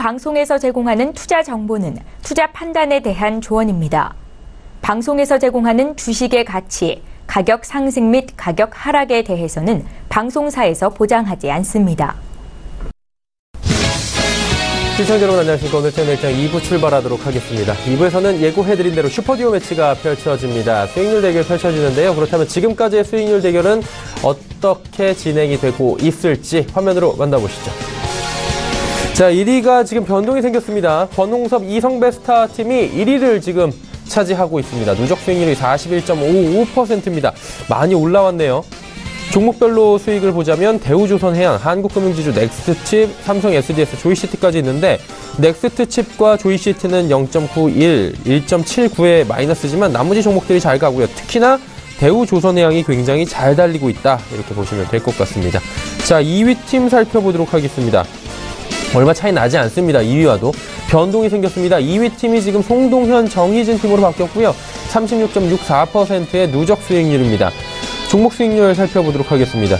방송에서 제공하는 투자 정보는 투자 판단에 대한 조언입니다. 방송에서 제공하는 주식의 가치, 가격 상승 및 가격 하락에 대해서는 방송사에서 보장하지 않습니다. 시청자 여러분 안녕하십니까. 오늘 채널 일정 2부 출발하도록 하겠습니다. 2부에서는 예고해드린 대로 슈퍼듀오 매치가 펼쳐집니다. 수익률 대결 펼쳐지는데요. 그렇다면 지금까지의 수익률 대결은 어떻게 진행이 되고 있을지 화면으로 만나보시죠. 자, 1위가 지금 변동이 생겼습니다. 권홍섭, 이성배 스타 팀이 1위를 지금 차지하고 있습니다. 누적 수익률이 41.55%입니다. 많이 올라왔네요. 종목별로 수익을 보자면 대우조선해양, 한국금융지주, 넥스트칩, 삼성 SDS, 조이시티까지 있는데 넥스트칩과 조이시티는 0.91, 1.79의 마이너스지만 나머지 종목들이 잘 가고요. 특히나 대우조선해양이 굉장히 잘 달리고 있다. 이렇게 보시면 될 것 같습니다. 자, 2위 팀 살펴보도록 하겠습니다. 얼마 차이 나지 않습니다. 2위와도. 변동이 생겼습니다. 2위 팀이 지금 송동현, 정희진 팀으로 바뀌었고요. 36.64%의 누적 수익률입니다. 종목 수익률 살펴보도록 하겠습니다.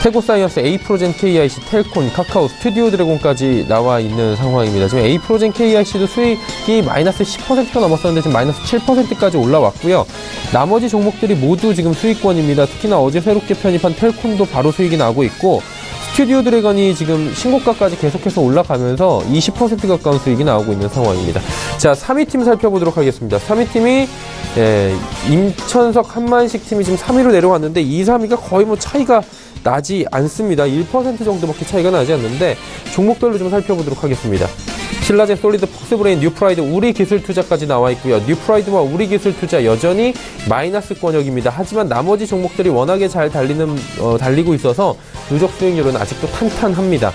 태고사이언스, A프로젠 KIC, 텔콘, 카카오, 스튜디오 드래곤까지 나와 있는 상황입니다. 지금 A프로젠 KIC도 수익이 마이너스 10%가 넘었었는데 지금 마이너스 7%까지 올라왔고요. 나머지 종목들이 모두 지금 수익권입니다. 특히나 어제 새롭게 편입한 텔콘도 바로 수익이 나고 있고 스튜디오 드래곤이 지금 신고가까지 계속해서 올라가면서 20% 가까운 수익이 나오고 있는 상황입니다. 자, 3위 팀 살펴보도록 하겠습니다. 3위 팀이 임천석, 한만식 팀이 지금 3위로 내려왔는데 2, 3위가 거의 뭐 차이가 나지 않습니다. 1% 정도밖에 차이가 나지 않는데 종목별로 좀 살펴보도록 하겠습니다. 신라젠, 솔리드, 폭스브레인, 뉴프라이드, 우리기술투자까지 나와 있고요. 뉴프라이드와 우리기술투자 여전히 마이너스 권역입니다. 하지만 나머지 종목들이 워낙에 잘 달리고 있어서 누적 수익률은 아직도 탄탄합니다.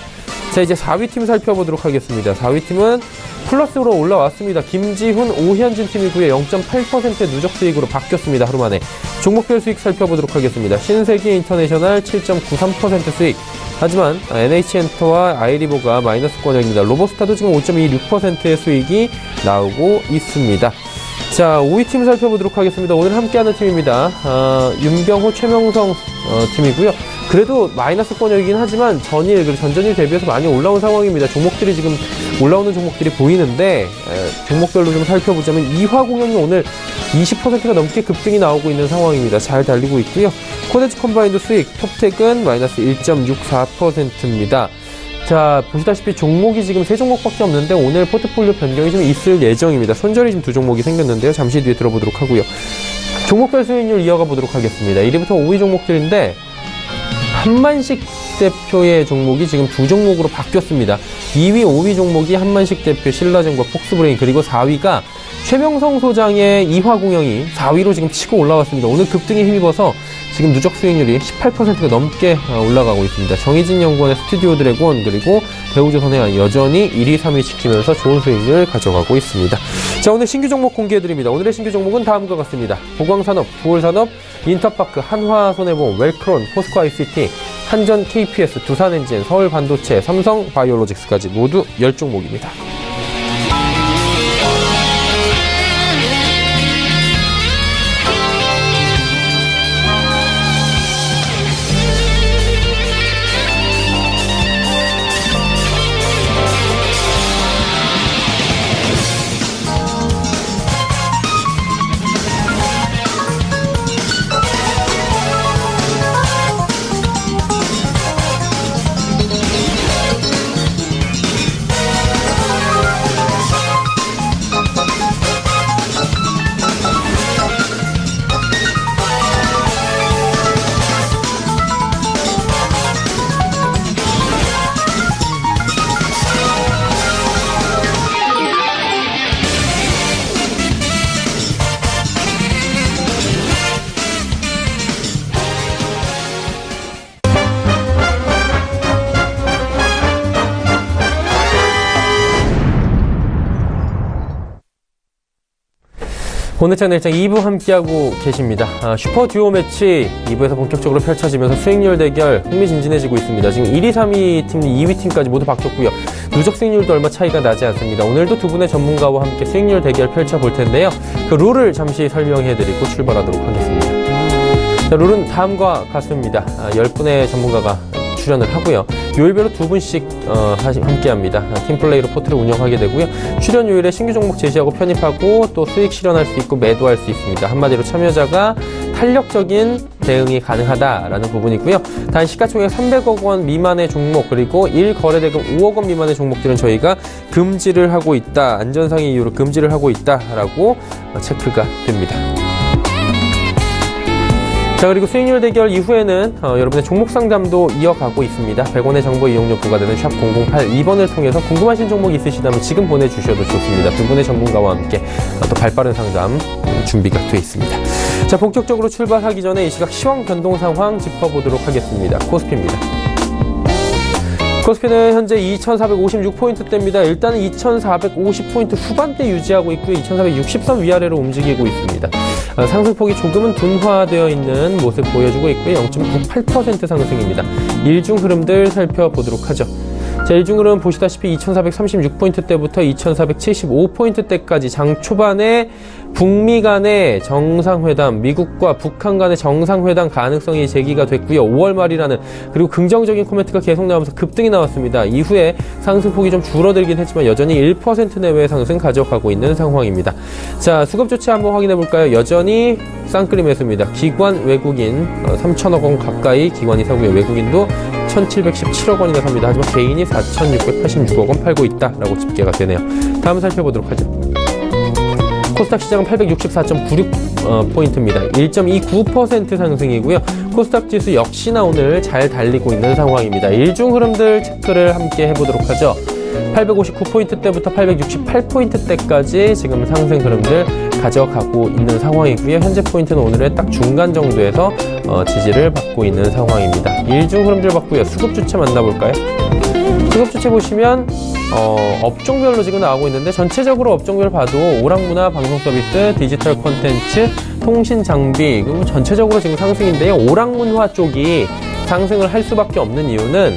자, 이제 4위 팀 살펴보도록 하겠습니다. 4위 팀은 플러스로 올라왔습니다. 김지훈, 오현진 팀이고요. 0.8%의 누적 수익으로 바뀌었습니다. 하루 만에. 종목별 수익 살펴보도록 하겠습니다. 신세계 인터내셔널 7.93% 수익. 하지만 NH엔터와 아이리보가 마이너스 권역입니다. 로보스타도 지금 5.26%의 수익이 나오고 있습니다. 자, 5위 팀 살펴보도록 하겠습니다. 오늘 함께하는 팀입니다. 윤병호, 최명성 팀이고요. 그래도 마이너스 권역이긴 하지만 전일, 그리고 전전일 대비해서 많이 올라온 상황입니다. 종목들이 지금 올라오는 종목들이 보이는데 종목별로 좀 살펴보자면 이화공영이 오늘 20%가 넘게 급등이 나오고 있는 상황입니다. 잘 달리고 있고요. 코데지 컴바인드 수익, 톱텍은 마이너스 1.64%입니다. 자, 보시다시피 종목이 지금 3종목밖에 없는데 오늘 포트폴리오 변경이 좀 있을 예정입니다. 손절이 좀 2종목이 생겼는데요. 잠시 뒤에 들어보도록 하고요. 종목별 수익률 이어가 보도록 하겠습니다. 1위부터 5위 종목들인데 한만식 대표의 종목이 지금 2종목으로 바뀌었습니다. 2위, 5위 종목이 한만식 대표, 신라젠과 폭스브레인, 그리고 4위가 최명성 소장의 이화공영이 4위로 지금 치고 올라왔습니다. 오늘 급등에 힘입어서 지금 누적 수익률이 18%가 넘게 올라가고 있습니다. 정희진 연구원의 스튜디오 드래곤, 그리고 대우조선해양 여전히 1위, 3위 지키면서 좋은 수익률 가져가고 있습니다. 자, 오늘 신규 종목 공개해드립니다. 오늘의 신규 종목은 다음과 같습니다. 보광산업, 부월산업, 인터파크, 한화손해보험, 웰크론, 포스코 ICT, 한전 KPS, 두산엔진, 서울반도체, 삼성바이오로직스까지 모두 10종목입니다. 오늘 채널 일정 2부 함께하고 계십니다. 슈퍼 듀오 매치 2부에서 본격적으로 펼쳐지면서 수익률 대결 흥미진진해지고 있습니다. 지금 1위, 3위 팀, 2위 팀까지 모두 바뀌었고요. 누적 수익률도 얼마 차이가 나지 않습니다. 오늘도 두 분의 전문가와 함께 수익률 대결 펼쳐볼 텐데요. 그 룰을 잠시 설명해드리고 출발하도록 하겠습니다. 자, 룰은 다음과 같습니다. 10분의 전문가가 출연을 하고요. 요일별로 2분씩 함께합니다. 팀플레이로 포트를 운영하게 되고요. 출연 요일에 신규 종목 제시하고 편입하고 또 수익 실현할 수 있고 매도할 수 있습니다. 한마디로 참여자가 탄력적인 대응이 가능하다라는 부분이고요. 단 시가총액 300억 원 미만의 종목 그리고 1거래대금 5억 원 미만의 종목들은 저희가 금지를 하고 있다. 안전상의 이유로 금지를 하고 있다라고 체크가 됩니다. 자, 그리고 수익률 대결 이후에는 여러분의 종목 상담도 이어가고 있습니다. 100원의 정보 이용료 부과되는 샵 0082번을 통해서 궁금하신 종목 있으시다면 지금 보내주셔도 좋습니다. 두 분의 전문가와 함께 또 발빠른 상담 준비가 되어 있습니다. 자, 본격적으로 출발하기 전에 이 시각 시황 변동 상황 짚어보도록 하겠습니다. 코스피입니다. 코스피는 현재 2,456포인트대입니다. 일단은 2,450포인트 후반대 유지하고 있고요. 2,460선 위아래로 움직이고 있습니다. 상승폭이 조금은 둔화되어 있는 모습 보여주고 있고요. 0.98% 상승입니다. 일중 흐름들 살펴보도록 하죠. 자, 일중 흐름 보시다시피 2,436포인트대부터 2,475포인트대까지 장 초반에 북미 간의 정상회담, 미국과 북한 간의 정상회담 가능성이 제기가 됐고요. 5월 말이라는 그리고 긍정적인 코멘트가 계속 나오면서 급등이 나왔습니다. 이후에 상승폭이 좀 줄어들긴 했지만 여전히 1% 내외의 상승 가져가고 있는 상황입니다. 자, 수급 조치 한번 확인해 볼까요? 여전히 쌍끌이 매수입니다. 기관 외국인 3천억 원 가까이 기관이 사고요. 외국인도 1,717억 원이나 삽니다. 하지만 개인이 4,686억 원 팔고 있다라고 집계가 되네요. 다음 살펴보도록 하죠. 코스닥 시장은 864.96포인트입니다. 1.29% 상승이고요. 코스닥 지수 역시나 오늘 잘 달리고 있는 상황입니다. 일중 흐름들 체크를 함께 해보도록 하죠. 859포인트대부터 868포인트대까지 지금 상승 흐름들 가져가고 있는 상황이고요. 현재 포인트는 오늘의 딱 중간 정도에서 지지를 받고 있는 상황입니다. 일중 흐름들 봤고요. 수급 주체 만나볼까요? 수급 주체 보시면 업종별로 지금 나오고 있는데 전체적으로 업종별 봐도 오락문화, 방송서비스, 디지털 콘텐츠, 통신 장비 그리고 전체적으로 지금 상승인데요. 오락문화 쪽이 상승을 할 수밖에 없는 이유는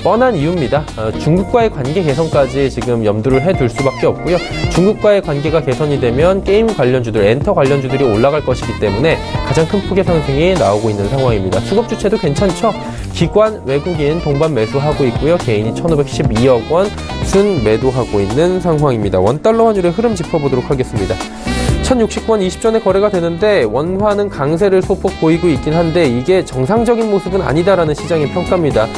뻔한 이유입니다. 중국과의 관계 개선까지 지금 염두를 해둘 수밖에 없고요. 중국과의 관계가 개선이 되면 게임 관련주들, 엔터 관련주들이 올라갈 것이기 때문에 가장 큰 폭의 상승이 나오고 있는 상황입니다. 수급 주체도 괜찮죠? 기관, 외국인 동반 매수하고 있고요. 개인이 1,512억 원 순 매도하고 있는 상황입니다. 원달러 환율의 흐름 짚어보도록 하겠습니다. 1,060원 20전에 거래가 되는데 원화는 강세를 소폭 보이고 있긴 한데 이게 정상적인 모습은 아니다라는 시장의 평가입니다.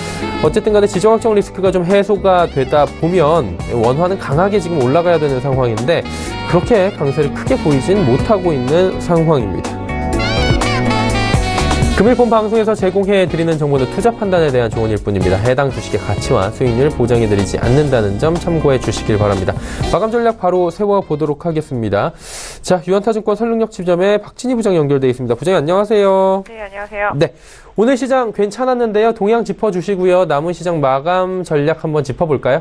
어쨌든 간에 지정학적 리스크가 좀 해소가 되다 보면 원화는 강하게 지금 올라가야 되는 상황인데 그렇게 강세를 크게 보이진 못하고 있는 상황입니다. 금일 본 방송에서 제공해드리는 정보는 투자 판단에 대한 조언일 뿐입니다. 해당 주식의 가치와 수익률 보장해드리지 않는다는 점 참고해 주시길 바랍니다. 마감 전략 바로 세워보도록 하겠습니다. 자, 유한타증권 설릉역 지점에 박진희 부장 연결되어 있습니다. 부장님 안녕하세요. 네, 안녕하세요. 네, 오늘 시장 괜찮았는데요. 동향 짚어주시고요. 남은 시장 마감 전략 한번 짚어볼까요?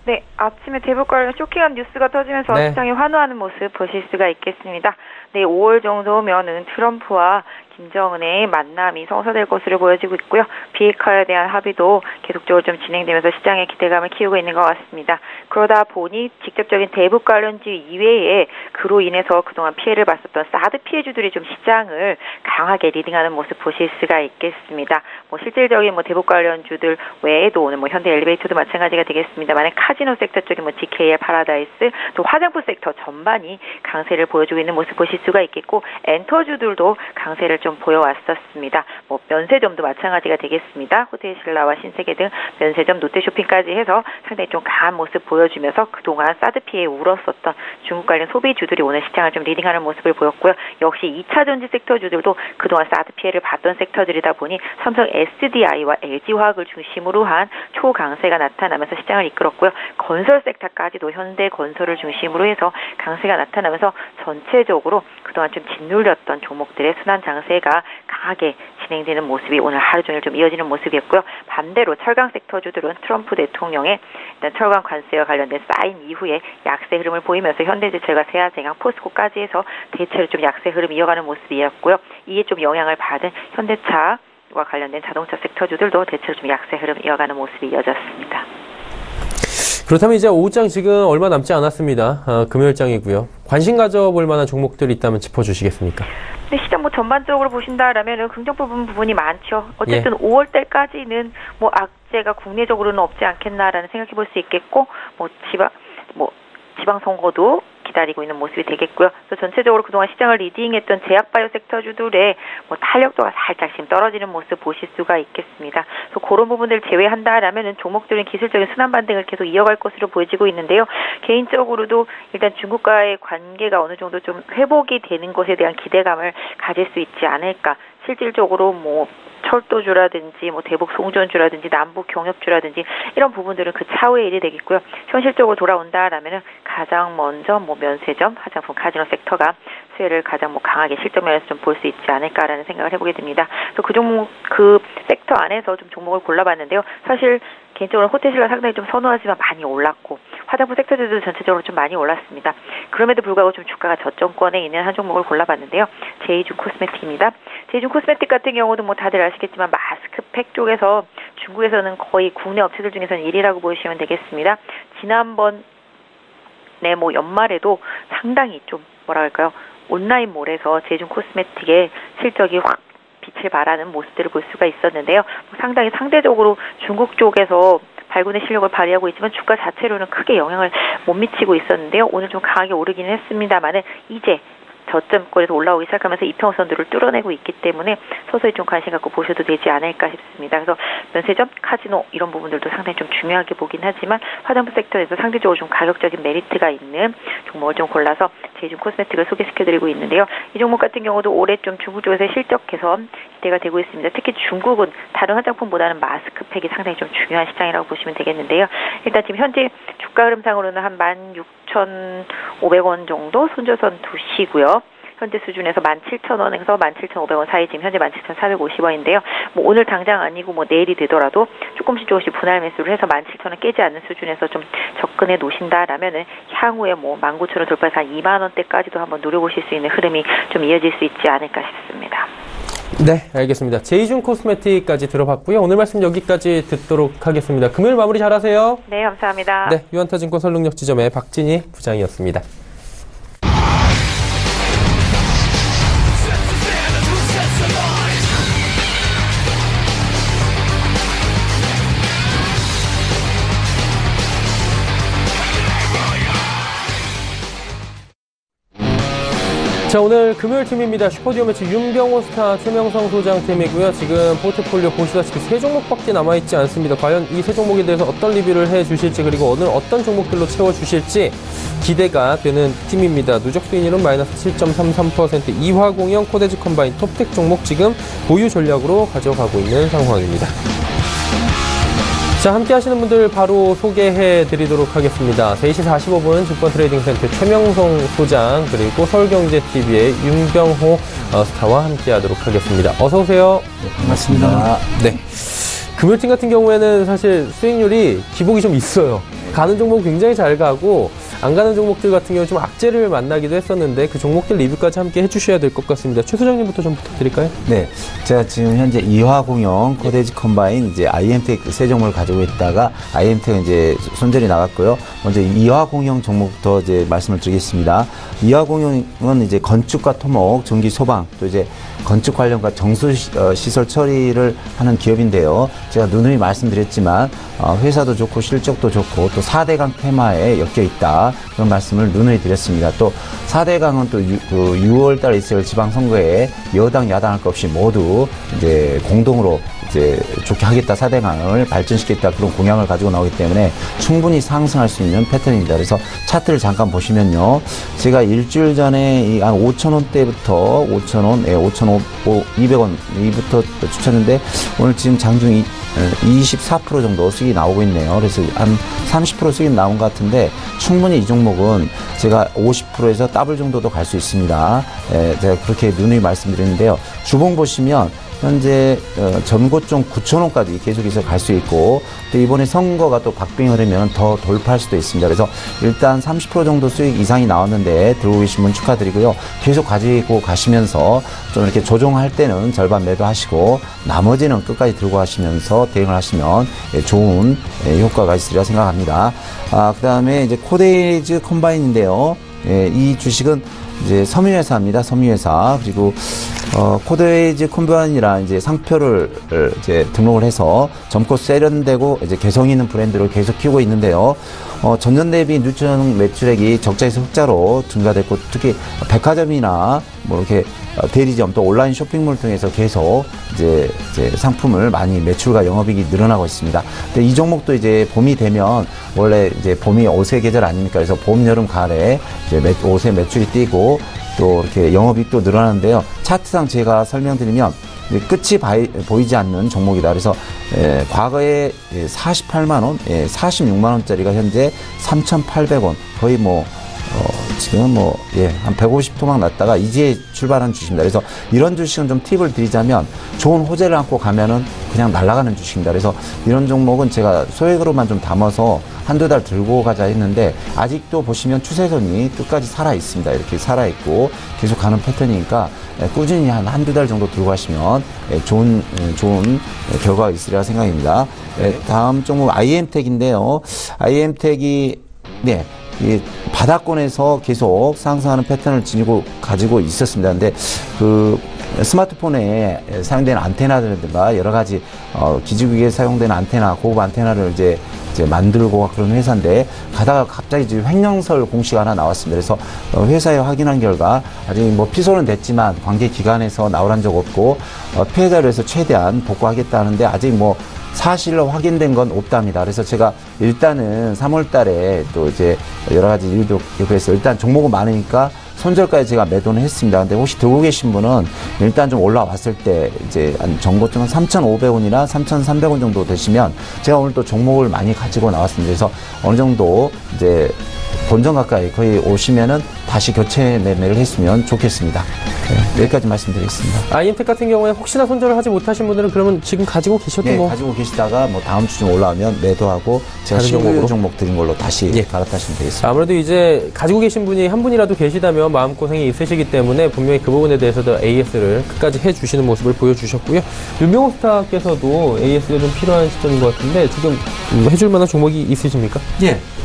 네, 아침에 대북 관련 쇼킹한 뉴스가 터지면서 시장이 환호하는 모습 보실 수가 있겠습니다. 네, 5월 정도면은 트럼프와 김정은의 만남이 성사될 것으로 보여지고 있고요. 비핵화에 대한 합의도 계속적으로 좀 진행되면서 시장의 기대감을 키우고 있는 것 같습니다. 그러다 보니 직접적인 대북 관련주 이외에 그로 인해서 그동안 피해를 봤었던 사드 피해주들이 좀 시장을 강하게 리딩하는 모습 보실 수가 있겠습니다. 실질적인 대북 관련주들 외에도 오늘 현대 엘리베이터도 마찬가지가 되겠습니다만 카지노 섹터 쪽인 DKL 파라다이스 또 화장품 섹터 전반이 강세를 보여주고 있는 모습 보실 수가 있겠고 엔터주들도 강세를 좀 보여왔었습니다. 면세점도 마찬가지가 되겠습니다. 호텔 신라와 신세계 등 면세점, 롯데쇼핑까지 해서 상당히 좀 강한 모습 보여주면서 그동안 사드 피해에 울었었던 중국 관련 소비주들이 오늘 시장을 좀 리딩하는 모습을 보였고요. 역시 2차 전지 섹터주들도 그동안 사드 피해를 봤던 섹터들이다 보니 삼성 SDI와 LG화학을 중심으로 한 초강세가 나타나면서 시장을 이끌었고요. 건설 섹터까지도 현대건설을 중심으로 해서 강세가 나타나면서 전체적으로 그동안 좀 짓눌렸던 종목들의 순환 장세가 강하게 진행되는 모습이 오늘 하루 종일 좀 이어지는 모습이었고요. 반대로 철강 섹터주들은 트럼프 대통령의 일단 철강 관세와 관련된 사인 이후에 약세 흐름을 보이면서 현대제철과 세아제강, 포스코까지 해서 대체로 좀 약세 흐름 이어가는 모습이었고요. 이에 좀 영향을 받은 현대차와 관련된 자동차 섹터주들도 대체로 좀 약세 흐름 이어가는 모습이 이어졌습니다. 그렇다면 이제 오후장 지금 얼마 남지 않았습니다. 금요일장이고요. 관심 가져볼 만한 종목들이 있다면 짚어주시겠습니까? 네, 시장 뭐 전반적으로 보신다라면은 긍정적인 부분이 많죠. 어쨌든 5월 달까지는 뭐 악재가 국내적으로는 없지 않겠나라는 생각해 볼 수 있겠고, 지방선거도 기다리고 있는 모습이 되겠고요. 그래서 전체적으로 그동안 시장을 리딩했던 제약바이오 섹터주들의 탄력도가 살짝 지금 떨어지는 모습 보실 수가 있겠습니다. 그래서 그런 부분들을 제외한다라면은 종목들은 기술적인 순환 반등을 계속 이어갈 것으로 보여지고 있는데요. 개인적으로도 일단 중국과의 관계가 어느 정도 좀 회복이 되는 것에 대한 기대감을 가질 수 있지 않을까. 실질적으로 철도주라든지 대북 송전주라든지 남북 경협주라든지 이런 부분들은 그 차후의 일이 되겠고요. 현실적으로 돌아온다라면은 가장 먼저 면세점, 화장품, 카지노 섹터가 수혜를 가장 강하게 실적 면에서 좀 볼 수 있지 않을까라는 생각을 해보게 됩니다. 그래서 그 종목, 그 섹터 안에서 좀 종목을 골라봤는데요. 사실 개인적으로 호텔신라 상당히 좀 선호하지만 많이 올랐고, 화장품 섹터들도 전체적으로 좀 많이 올랐습니다. 그럼에도 불구하고 좀 주가가 저점권에 있는 한 종목을 골라봤는데요. 제이준 코스메틱입니다. 제이준 코스메틱 같은 경우도 다들 아시겠지만 마스크팩 쪽에서 중국에서는 거의 국내 업체들 중에서는 1위라고 보시면 되겠습니다. 지난번 연말에도 상당히 좀 온라인몰에서 제이준 코스메틱의 실적이 확 빛을 발하는 모습들을 볼 수가 있었는데요. 상당히 상대적으로 중국 쪽에서 발군의 실력을 발휘하고 있지만 주가 자체로는 크게 영향을 못 미치고 있었는데요. 오늘 좀 강하게 오르기는 했습니다만은 이제 저점권에서 올라오기 시작하면서 이평선들을 뚫어내고 있기 때문에 서서히 좀 관심 갖고 보셔도 되지 않을까 싶습니다. 그래서 면세점, 카지노 이런 부분들도 상당히 좀 중요하게 보긴 하지만 화장품 섹터에서 상대적으로 좀 가격적인 메리트가 있는 종목을 좀 골라서 제이준 코스메틱을 소개시켜드리고 있는데요. 이 종목 같은 경우도 올해 좀 중국 쪽에서의 실적 개선 기대가 되고 있습니다. 특히 중국은 다른 화장품보다는 마스크팩이 상당히 좀 중요한 시장이라고 보시면 되겠는데요. 일단 지금 현재 주가 흐름상으로는 한 16,500원 정도 손절선 두시고요. 현재 수준에서 17,000원에서 17,500원 사이 지금 현재 17,450원인데요. 오늘 당장 아니고 내일이 되더라도 조금씩 분할 매수를 해서 17,000원 깨지 않는 수준에서 좀 접근해 놓으신다라면은 향후에 19,000원 돌파해서 한 2만 원대까지도 한번 노려보실 수 있는 흐름이 좀 이어질 수 있지 않을까 싶습니다. 네, 알겠습니다. 제이준 코스메틱까지 들어봤고요. 오늘 말씀 여기까지 듣도록 하겠습니다. 금요일 마무리 잘하세요. 네, 감사합니다. 네, 유한타증권 설릉역지점의 박진희 부장이었습니다. 자, 오늘 금요일 팀입니다. 슈퍼듀오 매치 윤병호 스타, 최명성 소장 팀이고요. 지금 포트폴리오 보시다시피 3종목밖에 남아있지 않습니다. 과연 이 3종목에 대해서 어떤 리뷰를 해주실지, 그리고 오늘 어떤 종목들로 채워주실지 기대가 되는 팀입니다. 누적 수익률은 마이너스 7.33%, 이화공영, 코데즈 컴바인, 톱텍 종목 지금 보유 전략으로 가져가고 있는 상황입니다. 자, 함께 하시는 분들 바로 소개해 드리도록 하겠습니다. 3시 45분 증권트레이딩센터 최명성 소장, 그리고 서울경제TV의 윤병호 스타와 함께 하도록 하겠습니다. 어서오세요. 네, 반갑습니다. 네. 금요일팀 같은 경우에는 사실 수익률이 기복이 좀 있어요. 가는 종목 굉장히 잘 가고, 안 가는 종목들 같은 경우 좀 악재를 만나기도 했었는데 그 종목들 리뷰까지 함께 해주셔야 될 것 같습니다. 최 소장님부터 좀 부탁드릴까요? 네, 제가 지금 현재 이화공영, 코데지 컴바인, 이제 IM텍 세 종목을 가지고 있다가 IM텍은 이제 손절이 나갔고요. 먼저 이화공영 종목부터 이제 말씀을 드리겠습니다. 이화공영은 이제 건축과 토목, 전기 소방, 또 이제 건축 관련과 정수 시설 처리를 하는 기업인데요. 제가 누누이 말씀드렸지만 회사도 좋고 실적도 좋고 또 4대강 테마에 엮여 있다, 그런 말씀을 누누이 드렸습니다. 또 4대강은 또 6월달에 있을 지방선거에 여당 야당 할 것 없이 모두 이제 공동으로 이제 좋게 하겠다, 4대강을 발전시키겠다, 그런 공약을 가지고 나오기 때문에 충분히 상승할 수 있는 패턴입니다. 그래서 차트를 잠깐 보시면요, 제가 일주일 전에 한 5,000원대부터 5,000원, 5,200원부터 추천했는데 오늘 지금 장중 24% 정도 수익이 나오고 있네요. 그래서 한 30% 수익이 나온 것 같은데 충분히 이 종목은 제가 50%에서 더블 정도도 갈 수 있습니다. 제가 그렇게 누누이 말씀드렸는데요. 주봉 보시면 현재 전고점 9,000원까지 계속해서 갈 수 있고, 또 이번에 선거가 또 박빙을 하면 더 돌파할 수도 있습니다. 그래서 일단 30% 정도 수익 이상이 나왔는데 들고 계신 분 축하드리고요. 계속 가지고 가시면서 좀 이렇게 조정할 때는 절반 매도하시고 나머지는 끝까지 들고 가시면서 대응을 하시면 좋은 효과가 있으리라 생각합니다. 그 다음에 이제 코데이즈 컴바인인데요. 이 주식은 이제 섬유회사입니다. 섬유회사. 그리고 코데이지 컴바인이라 이제 상표를 이제 등록을 해서 젊고 세련되고 이제 개성 있는 브랜드를 계속 키우고 있는데요. 전년 대비 누트리션 매출액이 적자에서 흑자로 증가됐고, 특히 백화점이나 뭐 이렇게 대리점 또 온라인 쇼핑몰 통해서 계속 이제 상품을 많이 매출과 영업이익이 늘어나고 있습니다. 근데 이 종목도 이제 봄이 되면, 원래 이제 봄이 옷의 계절 아닙니까? 그래서 봄, 여름, 가을에 이제 옷의 매출이 뛰고 또 이렇게 영업이익도 늘어나는데요. 차트상 제가 설명드리면 끝이 보이지 않는 종목이다. 그래서 과거에 48만원, 46만원짜리가 현재 3,800원, 거의 뭐 지금 한 150토막 났다가 이제 출발한 주식입니다. 그래서 이런 주식은 좀 팁을 드리자면, 좋은 호재를 안고 가면은 그냥 날아가는 주식입니다. 그래서 이런 종목은 제가 소액으로만 좀 담아서 한두 달 들고 가자 했는데, 아직도 보시면 추세선이 끝까지 살아 있습니다. 이렇게 살아 있고 계속 가는 패턴이니까 꾸준히 한두 달 정도 들고 가시면 좋은 결과가 있으리라 생각입니다. 다음 종목 IM텍인데요. IM텍이 이 바닥권에서 계속 상승하는 패턴을 가지고 있었습니다. 근데 그 스마트폰에 사용되는 안테나들과 여러 가지 기지국에 사용되는 안테나, 고급 안테나를 이제 만들고 그런 회사인데, 가다가 갑자기 지금 횡령설 공시가 하나 나왔습니다. 그래서 회사에 확인한 결과 아직 뭐 피소는 됐지만 관계 기관에서 나오란 적 없고, 피해자를 위해서 최대한 복구하겠다는데 아직 뭐 사실로 확인된 건 없답니다. 그래서 제가 일단은 3월 달에 또 이제 여러 가지 일도 그래서 일단 종목은 많으니까 손절까지 제가 매도는 했습니다. 근데 혹시 들고 계신 분은 일단 좀 올라왔을 때 이제 정고점은 3,500원이나 3,300원 정도 되시면, 제가 오늘 또 종목을 많이 가지고 나왔습니다. 그래서 어느 정도 이제 본전 가까이 거의 오시면은 다시 교체 매매를 했으면 좋겠습니다. 여기까지 말씀드리겠습니다. IM텍 같은 경우에 혹시나 손절을 하지 못하신 분들은 그러면 지금 가지고 계셔도 가지고 계시다가 뭐 다음 주쯤 올라오면 매도하고 제가 신규 종목 드린 걸로 다시 갈아타시면 되겠습니다. 아무래도 이제 가지고 계신 분이 한 분이라도 계시다면 마음고생이 있으시기 때문에 분명히 그 부분에 대해서도 AS를 끝까지 해주시는 모습을 보여주셨고요. 윤명호 스타께서도 AS가 좀 필요한 시점인 것 같은데, 지금 해줄 만한 종목이 있으십니까?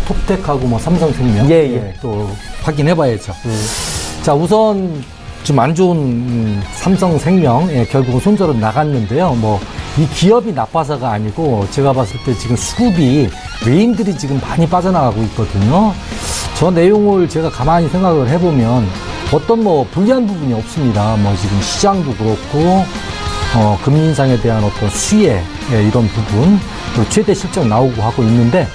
톱텍하고 뭐 삼성생명 또 확인해봐야죠. 자, 우선 좀 안 좋은 삼성생명 결국은 손절은 나갔는데요. 뭐 이 기업이 나빠서가 아니고, 제가 봤을 때 지금 수급이 외인들이 지금 많이 빠져나가고 있거든요. 저 내용을 제가 가만히 생각을 해보면 어떤 뭐 불리한 부분이 없습니다. 뭐 지금 시장도 그렇고 금리 인상에 대한 어떤 수혜 이런 부분, 또 최대 실적 나오고 하고 있는데,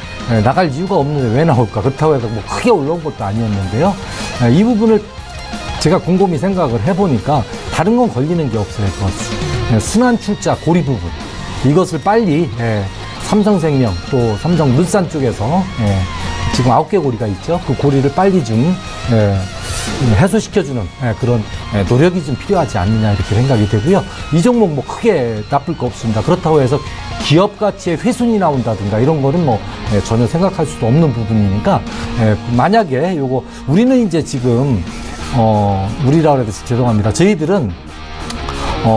나갈 이유가 없는데 왜 나올까? 그렇다고 해서 뭐 크게 올라온 것도 아니었는데요. 이 부분을 제가 곰곰이 생각을 해보니까 다른 건 걸리는 게 없어요. 순환 출자 고리 부분, 이것을 빨리 삼성생명 또 삼성물산 쪽에서 지금 9개 고리가 있죠. 그 고리를 빨리 좀 해소시켜주는 그런 노력이 좀 필요하지 않느냐, 이렇게 생각이 되고요. 이 종목 뭐 크게 나쁠 거 없습니다. 그렇다고 해서 기업 가치의 훼손이 나온다든가 이런 거는 뭐 전혀 생각할 수도 없는 부분이니까, 만약에 요거 우리는 이제 지금 우리라 그래서 죄송합니다. 저희들은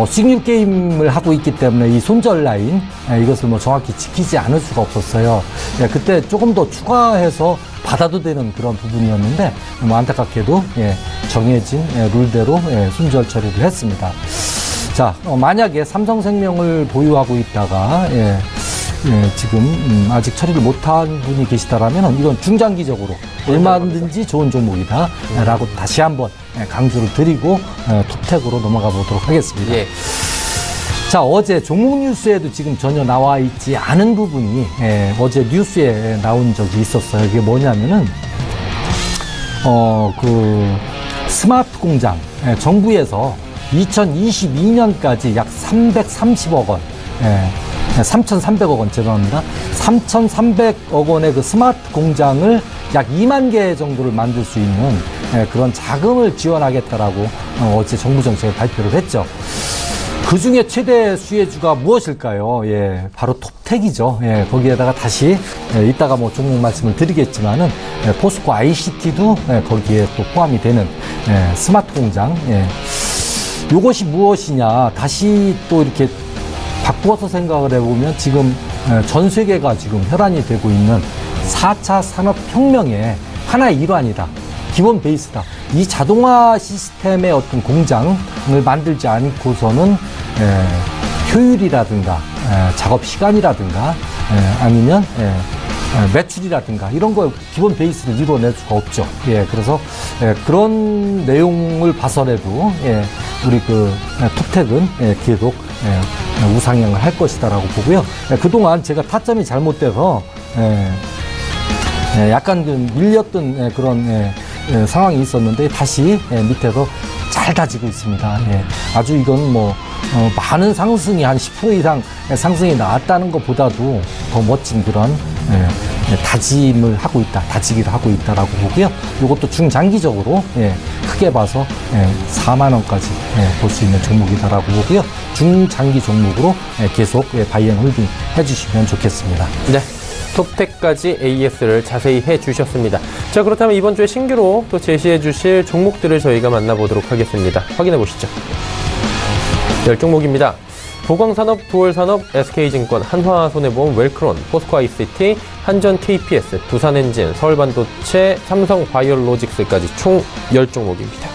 수익률 게임을 하고 있기 때문에 이 손절 라인 이것을 뭐 정확히 지키지 않을 수가 없었어요. 그때 조금 더 추가해서 받아도 되는 그런 부분이었는데, 뭐 안타깝게도 정해진 룰대로 손절 처리를 했습니다. 자, 만약에 삼성생명을 보유하고 있다가 지금 아직 처리를 못한 분이 계시다라면 이건 중장기적으로 얼마든지 좋은 종목이다 라고 다시 한번 강조를 드리고 톱텍으로 넘어가 보도록 하겠습니다. 자, 어제 종목 뉴스에도 지금 전혀 나와 있지 않은 부분이 어제 뉴스에 나온 적이 있었어요. 이게 뭐냐면은 그 스마트 공장, 정부에서 2022년까지 약 330억 원, 3,300억 원, 죄송합니다. 3,300억 원의 그 스마트 공장을 약 2만 개 정도를 만들 수 있는 그런 자금을 지원하겠다라고 어제 정부 정책을 발표를 했죠. 그 중에 최대 수혜주가 무엇일까요? 바로 톱텍이죠. 거기에다가 다시 이따가 뭐 종목 말씀을 드리겠지만은 포스코 ICT도 거기에 또 포함이 되는 스마트 공장. 이것이 무엇이냐? 다시 또 이렇게 바꾸어서 생각을 해보면 지금 전 세계가 지금 혈안이 되고 있는 4차 산업혁명의 하나의 일환이다. 기본 베이스다. 이 자동화 시스템의 어떤 공장을 만들지 않고서는 효율이라든가 작업 시간이라든가 아니면 매출이라든가 이런 거 기본 베이스를 이루어낼 수가 없죠. 예, 그래서 그런 내용을 봐서라도 우리 그 톱텍은 계속 우상향을 할 것이다라고 보고요. 그동안 제가 타점이 잘못돼서 약간 좀 밀렸던 그런 상황이 있었는데 다시 밑에서 잘 다지고 있습니다. 아주 이건 뭐 많은 상승이 한 10% 이상 상승이 나왔다는 것보다도 더 멋진 그런 다짐을 하고 있다, 다지기를 하고 있다라고 보고요. 이것도 중장기적으로 크게 봐서 4만 원까지 볼 수 있는 종목이다라고 보고요. 중장기 종목으로 계속 바이앤홀딩 해주시면 좋겠습니다. 네. 톱텍까지 AS를 자세히 해주셨습니다. 자, 그렇다면 이번 주에 신규로 또 제시해 주실 종목들을 저희가 만나보도록 하겠습니다. 확인해 보시죠. 10종목입니다. 보광산업, 두월산업, SK증권, 한화손해보험, 웰크론, 포스코ICT, 한전 KPS, 두산엔진, 서울반도체, 삼성바이오로직스까지 총 10종목입니다.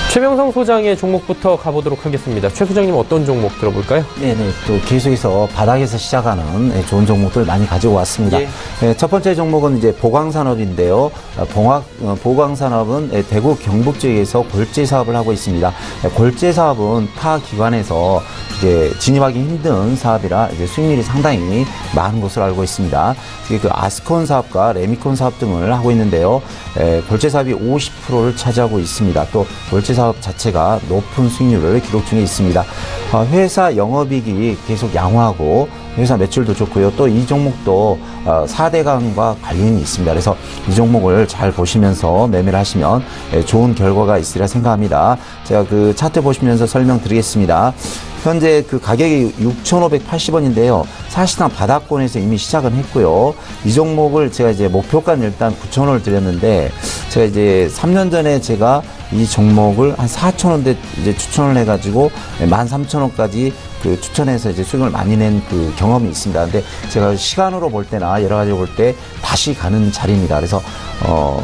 최명성 소장의 종목부터 가보도록 하겠습니다. 최 소장님 어떤 종목 들어볼까요? 네네. 또 계속해서 바닥에서 시작하는 좋은 종목들 많이 가지고 왔습니다. 첫 번째 종목은 이제 보광산업인데요. 보광산업은 대구 경북 지역에서 골재 사업을 하고 있습니다. 골재 사업은 타 기관에서 이제 진입하기 힘든 사업이라 이제 수익률이 상당히 많은 것으로 알고 있습니다. 그 아스콘 사업과 레미콘 사업 등을 하고 있는데요. 골재 사업이 50%를 차지하고 있습니다. 또 골재 사업 자체가 높은 수익률을 기록 중에 있습니다. 회사 영업이익이 계속 양호하고 회사 매출도 좋고요. 또 이 종목도 4대강과 관련이 있습니다. 그래서 이 종목을 잘 보시면서 매매를 하시면 좋은 결과가 있으리라 생각합니다. 제가 그 차트 보시면서 설명드리겠습니다. 현재 그 가격이 6,580원인데요. 사실상 바닥권에서 이미 시작은 했고요. 이 종목을 제가 이제 목표가는 일단 9,000원을 드렸는데, 제가 이제 3년 전에 제가 이 종목을 한 4,000원대 이제 추천을 해가지고 13,000원까지 그 추천해서 이제 수익을 많이 낸 그 경험이 있습니다. 근데 제가 시간으로 볼 때나 여러 가지로 볼 때 다시 가는 자리입니다. 그래서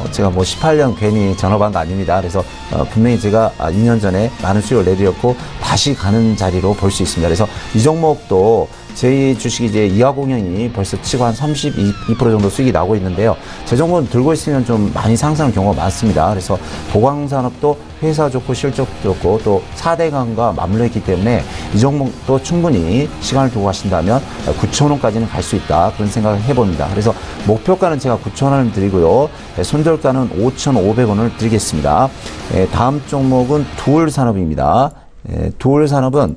제가 뭐 18년 괜히 전업한 거 아닙니다. 그래서 분명히 제가 2년 전에 많은 수익을 내드렸고 다시 가는 자리로 볼 수 있습니다. 그래서 이 종목도 저희 주식이 이제 이하공영이 벌써 치고 한 32% 정도 수익이 나고 있는데요. 제 종목은 들고 있으면 좀 많이 상승하는 경우가 많습니다. 그래서 보광산업도 회사 좋고 실적 좋고 또 4대강과 맞물려 있기 때문에 이 종목도 충분히 시간을 두고 가신다면 9,000원까지는 갈 수 있다, 그런 생각을 해봅니다. 그래서 목표가는 제가 9,000원을 드리고요. 손절가는 5,500원을 드리겠습니다. 다음 종목은 두월산업입니다. 두월산업은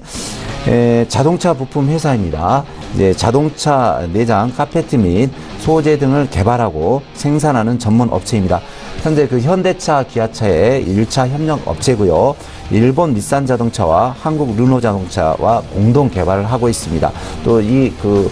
자동차 부품 회사입니다. 이제 자동차 내장, 카페트 및 소재 등을 개발하고 생산하는 전문 업체입니다. 현재 그 현대차, 기아차의 1차 협력 업체고요. 일본 닛산 자동차와 한국 르노 자동차와 공동 개발을 하고 있습니다. 또 이 그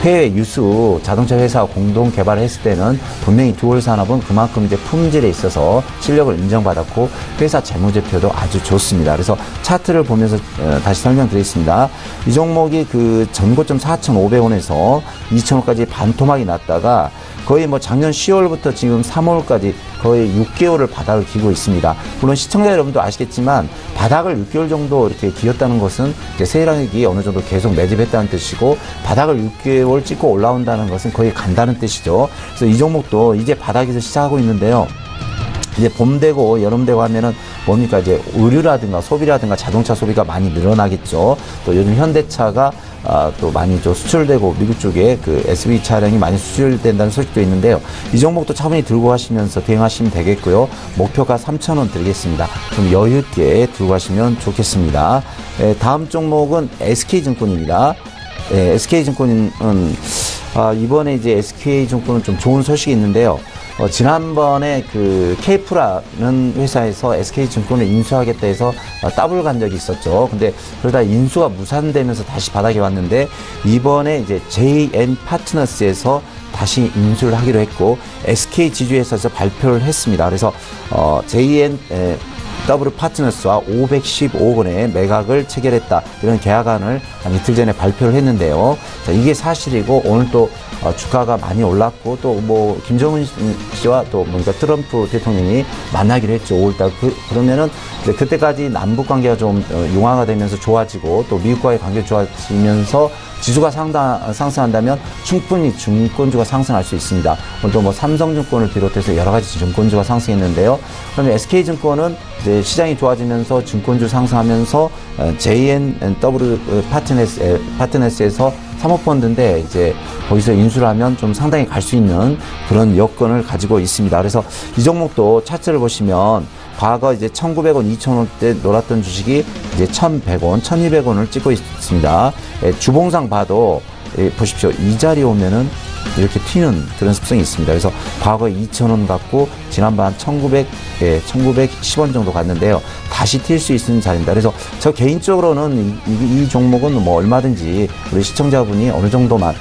해외 유수 자동차 회사와 공동 개발을 했을 때는 분명히 두월산업은 그만큼 이제 품질에 있어서 실력을 인정받았고 회사 재무제표도 아주 좋습니다. 그래서 차트를 보면서 다시 설명드리겠습니다. 이 종목이 그 전고점 4,500원에서 2,000원까지 반토막이 났다가 거의 뭐 작년 10월부터 지금 3월까지 거의 6개월을 바닥을 기고 있습니다. 물론 시청자 여러분도 아시겠지만 바닥을 6개월 정도 이렇게 기었다는 것은 이제 세력이 어느 정도 계속 매집했다는 뜻이고, 바닥을 6개월 찍고 올라온다는 것은 거의 간다는 뜻이죠. 그래서 이 종목도 이제 바닥에서 시작하고 있는데요. 이제 봄 되고 여름 되고 하면은 뭡니까, 이제 의류라든가 소비라든가 자동차 소비가 많이 늘어나겠죠. 또 요즘 현대차가 또 많이 좀 수출되고 미국 쪽에 그 SV 차량이 많이 수출된다는 소식도 있는데요. 이 종목도 차분히 들고 가시면서 대응하시면 되겠고요. 목표가 3,000원 드리겠습니다. 좀 여유 있게 들고 가시면 좋겠습니다. 다음 종목은 SK증권입니다. SK증권은 이번에 이제 SK증권은 좀 좋은 소식이 있는데요. 지난번에 그 케이프라는 회사에서 SK증권을 인수하겠다 해서 더블 간 적이 있었죠. 근데 그러다 인수가 무산되면서 다시 바닥에 왔는데, 이번에 이제 JN 파트너스에서 다시 인수를 하기로 했고 SK 지주회사에서 발표를 했습니다. 그래서 JN W 파트너스와 515억 원의 매각을 체결했다. 이런 계약안을 한 이틀 전에 발표를 했는데요. 자, 이게 사실이고 오늘 또 주가가 많이 올랐고 또 뭐 김정은 씨와 또 뭔가 트럼프 대통령이 만나기로 했죠. 5월달. 그러면은 그때까지 남북 관계가 좀 융화가 되면서 좋아지고 또 미국과의 관계가 좋아지면서 지수가 상승한다면 충분히 증권주가 상승할 수 있습니다. 오늘도 뭐 삼성증권을 비롯해서 여러 가지 증권주가 상승했는데요. 그러면 SK증권은 이제 시장이 좋아지면서 증권주 상승하면서 JNW 파트너스에서 사모펀드인데 이제 거기서 인수를 하면 좀 상당히 갈 수 있는 그런 여건을 가지고 있습니다. 그래서 이 종목도 차트를 보시면 과거 이제 1,900원, 2,000원대 놀았던 주식이 이제 1,100원, 1,200원을 찍고 있습니다. 주봉상 봐도 보십시오. 이 자리에 오면은 이렇게 튀는 그런 습성이 있습니다. 그래서 과거에 2,000원 갖고 지난번 1,910원 정도 갔는데요. 다시 튈 수 있는 자리입니다. 그래서 저 개인적으로는 이 종목은 뭐 얼마든지 우리 시청자분이 어느 정도만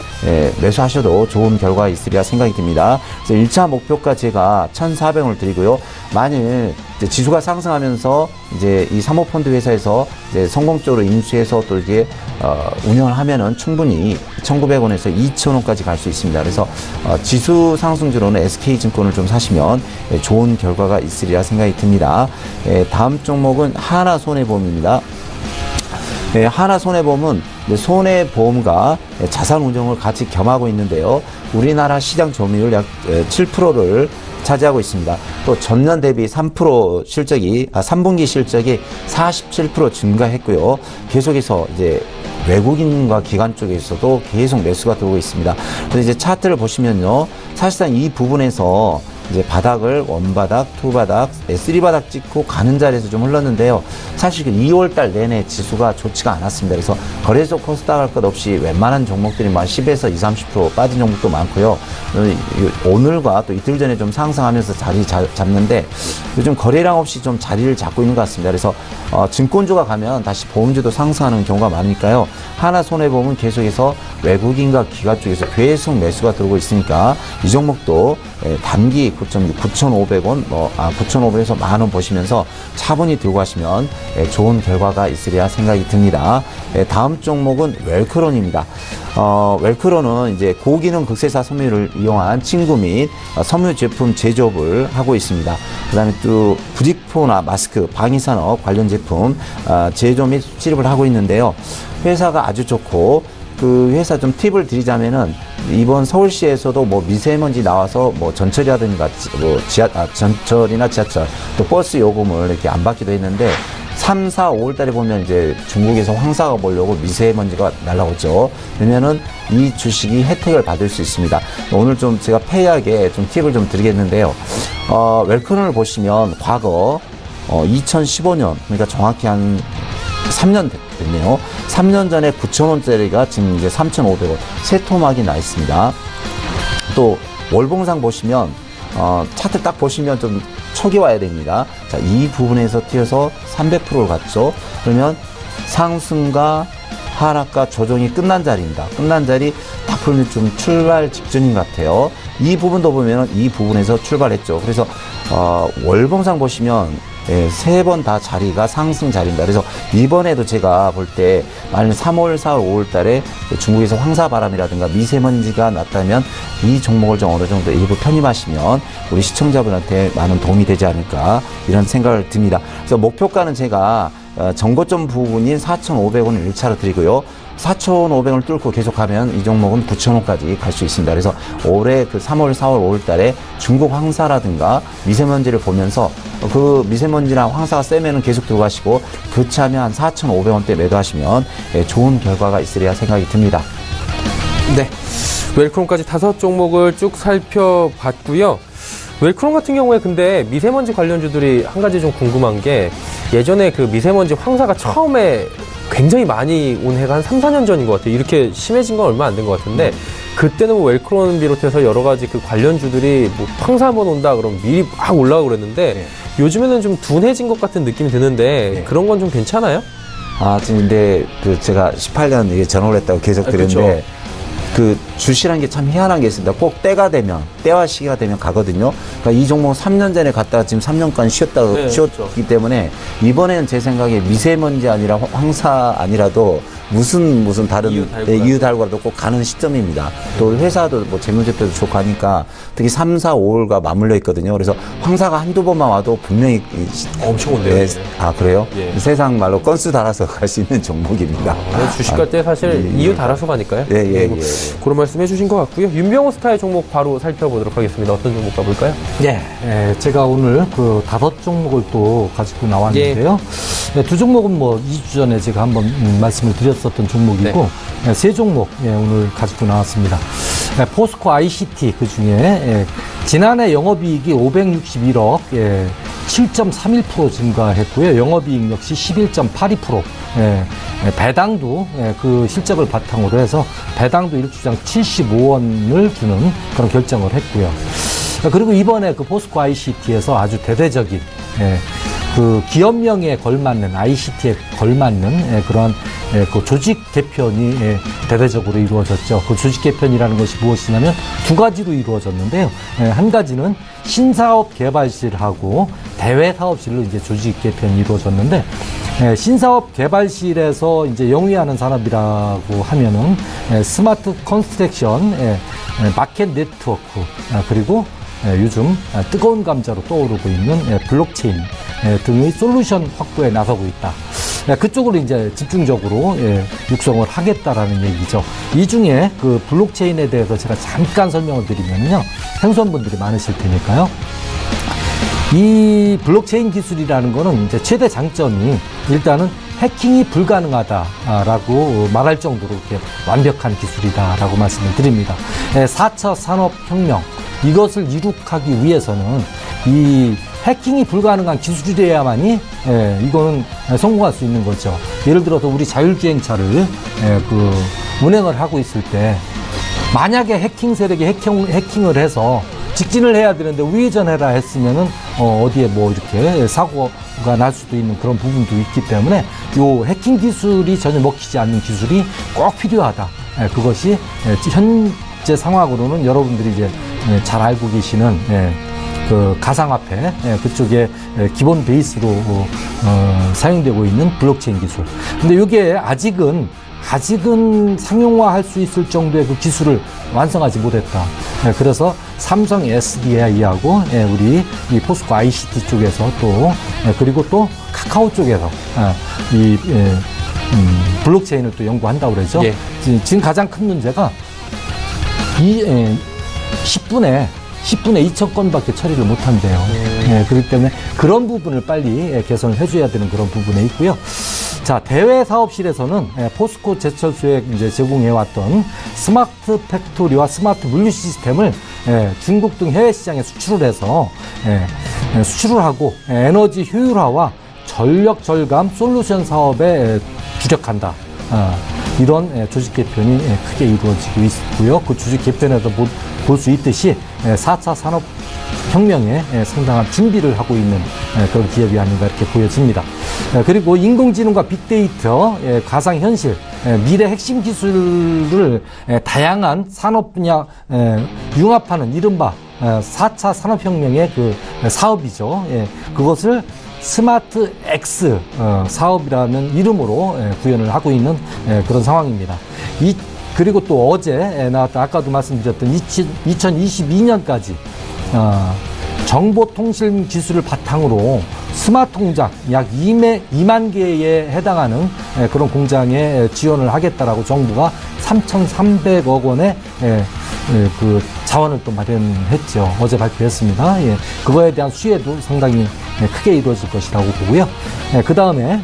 매수하셔도 좋은 결과가 있으리라 생각이 듭니다. 그래서 1차 목표가 제가 1,400원을 드리고요. 만일 이제 지수가 상승하면서 이제 이 사모펀드 회사에서 이제 성공적으로 인수해서 또 이게 운영을 하면은 충분히 1,900원에서 2,000원까지 갈 수 있습니다. 그래서 지수 상승주로는 SK증권을 좀 사시면 좋은 결과가 있으리라 생각이 듭니다. 다음 종목은 하나손해보험입니다. 하나손해보험은 손해보험과 자산운용을 같이 겸하고 있는데요. 우리나라 시장 점유율 약 7%를 차지하고 있습니다. 또 전년 대비 3분기 실적이 47% 증가했고요. 계속해서 이제 외국인과 기관 쪽에서도 계속 매수가 들어오고 있습니다. 그래서 이제 차트를 보시면요. 사실상 이 부분에서 이제 바닥을 원바닥, 투바닥, 쓰리바닥 찍고 가는 자리에서 좀 흘렀는데요. 사실 2월달 내내 지수가 좋지가 않았습니다. 그래서 거래소 코스닥 할 것 없이 웬만한 종목들이 막 10에서 20, 30% 빠진 종목도 많고요. 오늘과 또 이틀 전에 좀 상승하면서 자리 잡는데 요즘 거래량 없이 좀 자리를 잡고 있는 것 같습니다. 그래서 증권주가 가면 다시 보험주도 상승하는 경우가 많으니까요. 하나손해보험은 계속해서 외국인과 기관 쪽에서 계속 매수가 들어오고 있으니까 이 종목도 단기 9,500원, 9,500원에서 만원 보시면서 차분히 들고 가시면 좋은 결과가 있으리라 생각이 듭니다. 다음 종목은 웰크론입니다. 웰크론은 이제 고기능 극세사 섬유를 이용한 침구 및 섬유 제품 제조업을 하고 있습니다. 그 다음에 또 부직포나 마스크, 방위산업 관련 제품 제조 및 수출입을 하고 있는데요. 회사가 아주 좋고 그 회사 좀 팁을 드리자면은 이번 서울시에서도 뭐 미세먼지 나와서 뭐 전철이라든가 뭐 전철이나 지하철 또 버스 요금을 이렇게 안 받기도 했는데 3, 4, 5월 달에 보면 이제 중국에서 황사가 보려고 미세먼지가 날라오죠. 그러면은 이 주식이 혜택을 받을 수 있습니다. 오늘 좀 제가 페이하게 좀 팁을 좀 드리겠는데요. 웰크론을 보시면 과거 2015년 그러니까 정확히 한 3년 됐네요. 3년 전에 9,000원짜리가 지금 이제 3,500원 새 토막이 나 있습니다. 또 월봉상 보시면 차트 딱 보시면 좀 촉이 와야 됩니다. 자, 이 부분에서 튀어서 300%를 갔죠. 그러면 상승과 하락과 조정이 끝난 자리입니다. 끝난 자리 딱 보면 좀 출발 직전인 것 같아요. 이 부분도 보면 이 부분에서 출발했죠. 그래서 월봉상 보시면 세 번 다 자리가 상승 자리입니다. 그래서 이번에도 제가 볼 때 만약 3월, 4월, 5월 달에 중국에서 황사바람이라든가 미세먼지가 났다면 이 종목을 좀 어느 정도 일부 편입하시면 우리 시청자분한테 많은 도움이 되지 않을까 이런 생각을 듭니다. 그래서 목표가는 제가 정고점 부분인 4,500원을 1차로 드리고요. 4,500원을 뚫고 계속하면 이 종목은 9,000원까지 갈 수 있습니다. 그래서 올해 그 3월, 4월, 5월 달에 중국 황사라든가 미세먼지를 보면서 그 미세먼지나 황사가 세면은 계속 들어가시고 교체하면 한 4,500원대 매도하시면 좋은 결과가 있으리라 생각이 듭니다. 네. 웰크론까지 5종목을 쭉 살펴봤고요. 웰크론 같은 경우에 근데 미세먼지 관련주들이 한 가지 좀 궁금한 게 예전에 그 미세먼지 황사가 처음에 굉장히 많이 온 해가 한 3, 4년 전인 것 같아요. 이렇게 심해진 건 얼마 안 된 것 같은데 그때는 뭐 웰크론 비롯해서 여러 가지 그 관련주들이 뭐 황사 한번 온다 그러면 미리 막 올라가고 그랬는데 요즘에는 좀 둔해진 것 같은 느낌이 드는데 그런 건 좀 괜찮아요? 지금 근데 그 제가 18년 이게 전업을 했다고 계속 드렸는데 그 주시라는 게 참 희한한 게 있습니다. 꼭 때와 시기가 되면 가거든요. 그러니까 이 종목 3년 전에 갔다가 지금 3년간 쉬었기 때문에 이번에는 제 생각에 미세먼지 아니라 황사 아니라도 무슨 다른 이유 달고라도 꼭 가는 시점입니다. 또 회사도 뭐 재무제표도 좋고 하니까 특히 3, 4, 5월과 맞물려 있거든요. 그래서 황사가 한두 번만 와도 분명히 엄청 온대요. 아, 그래요? 예. 세상 말로 건수 달아서 갈 수 있는 종목입니다. 주식 갈 때 사실 이유 달아서 가니까요. 예. 그런 말씀 해주신 것 같고요. 윤병호 스타의 종목 바로 살펴보도록 하겠습니다. 어떤 종목 가볼까요? 제가 오늘 그 5종목을 또 가지고 나왔는데요. 두 종목은 뭐 2주 전에 제가 한번 말씀을 드렸었던 종목이고, 3종목 오늘 가지고 나왔습니다. 포스코 ICT 그 중에 지난해 영업이익이 561억, 7.31% 증가했고요. 영업이익 역시 11.82%. 배당도 그 실적을 바탕으로 해서 배당도 1주당 75원을 주는 그런 결정을 했고요. 그리고 이번에 그 포스코 ICT에서 아주 대대적인 그 기업명에 걸맞는 ICT에 걸맞는 그런 그 조직 개편이 대대적으로 이루어졌죠. 그 조직 개편이라는 것이 무엇이냐면 두 가지로 이루어졌는데요. 한 가지는 신사업 개발실하고 대외 사업실로 이제 조직 개편이 이루어졌는데, 신사업 개발실에서 이제 영위하는 산업이라고 하면은 스마트 컨스트럭션, 마켓 네트워크, 그리고 요즘 뜨거운 감자로 떠오르고 있는 블록체인 등의 솔루션 확보에 나서고 있다. 그쪽으로 이제 집중적으로 육성을 하겠다라는 얘기죠. 이 중에 그 블록체인에 대해서 제가 잠깐 설명을 드리면요. 생소한분들이 많으실 테니까요. 이 블록체인 기술이라는 거는 이제 최대 장점이 일단은 해킹이 불가능하다라고 말할 정도로 이렇게 완벽한 기술이다라고 말씀을 드립니다. 4차 산업혁명, 이것을 이룩하기 위해서는 이 해킹이 불가능한 기술이어야만이 이거는 성공할 수 있는 거죠. 예를 들어서 우리 자율주행차를 운행을 하고 있을 때 만약에 해킹 세력이 해킹을 해서 직진을 해야 되는데 우회전해라 했으면은 어디에 뭐 이렇게 사고가 날 수도 있는 그런 부분도 있기 때문에 요 해킹 기술이 전혀 먹히지 않는 기술이 꼭 필요하다. 그것이 현재 상황으로는 여러분들이 이제 잘 알고 계시는 그 가상화폐 그쪽에 기본 베이스로 사용되고 있는 블록체인 기술. 근데 이게 아직은 상용화할 수 있을 정도의 그 기술을 완성하지 못했다. 그래서 삼성 SDI하고 우리 이 포스코 ICT 쪽에서 또 그리고 또 카카오 쪽에서 이 블록체인을 또 연구한다고 그러죠. 예. 지금 가장 큰 문제가 10분에 2,000건밖에 처리를 못한대요. 그렇기 때문에 그런 부분을 빨리 개선을 해줘야 되는 그런 부분에 있고요. 자, 대외 사업실에서는 포스코 제철소에 이제 제공해왔던 스마트 팩토리와 스마트 물류 시스템을 중국 등 해외 시장에 수출을 해서 수출을 하고 에너지 효율화와 전력 절감 솔루션 사업에 주력한다. 이런 조직 개편이 크게 이루어지고 있고요. 그 조직 개편에서 볼 수 있듯이 4차 산업혁명에 상당한 준비를 하고 있는 그런 기업이 아닌가 이렇게 보여집니다. 그리고 인공지능과 빅데이터, 가상현실, 미래 핵심 기술을 다양한 산업 분야 융합하는 이른바 4차 산업혁명의 그 사업이죠. 그것을 스마트 X 사업이라는 이름으로 구현을 하고 있는 그런 상황입니다. 그리고 또 어제 나왔던 아까도 말씀드렸던 2022년까지 정보통신 기술을 바탕으로 스마트 공장 약 2만 개에 해당하는 그런 공장에 지원을 하겠다라고 정부가 3,300억 원의 그 자원을 또 마련했죠. 어제 발표했습니다. 그거에 대한 수혜도 상당히 크게 이루어질 것이라고 보고요. 그 다음에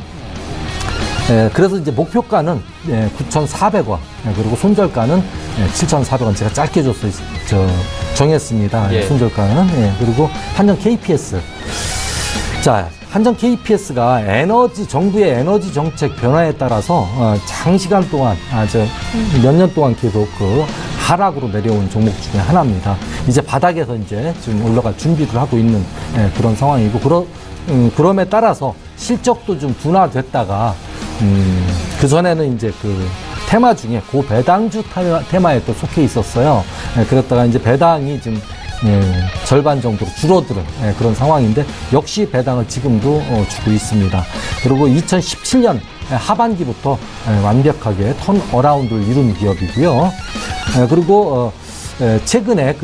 그래서 이제 목표가는 9,400원 그리고 손절가는 7,400원 제가 짧게 정했습니다. 손절가는 그리고 한전 KPS. 자, 한전 KPS가 정부의 에너지 정책 변화에 따라서 장시간 동안 몇 년 동안 계속 그 하락으로 내려온 종목 중에 하나입니다. 이제 바닥에서 이제 지금 올라갈 준비를 하고 있는 그런 상황이고 그럼에 따라서 실적도 좀 둔화됐다가 그 전에는 이제 그 테마 중에 고배당주 테마에 또 속해 있었어요. 그랬다가 이제 배당이 좀 절반 정도로 줄어드는 그런 상황인데 역시 배당을 지금도 주고 있습니다. 그리고 2017년 하반기부터 완벽하게 턴어라운드를 이룬 기업이고요. 그리고 최근에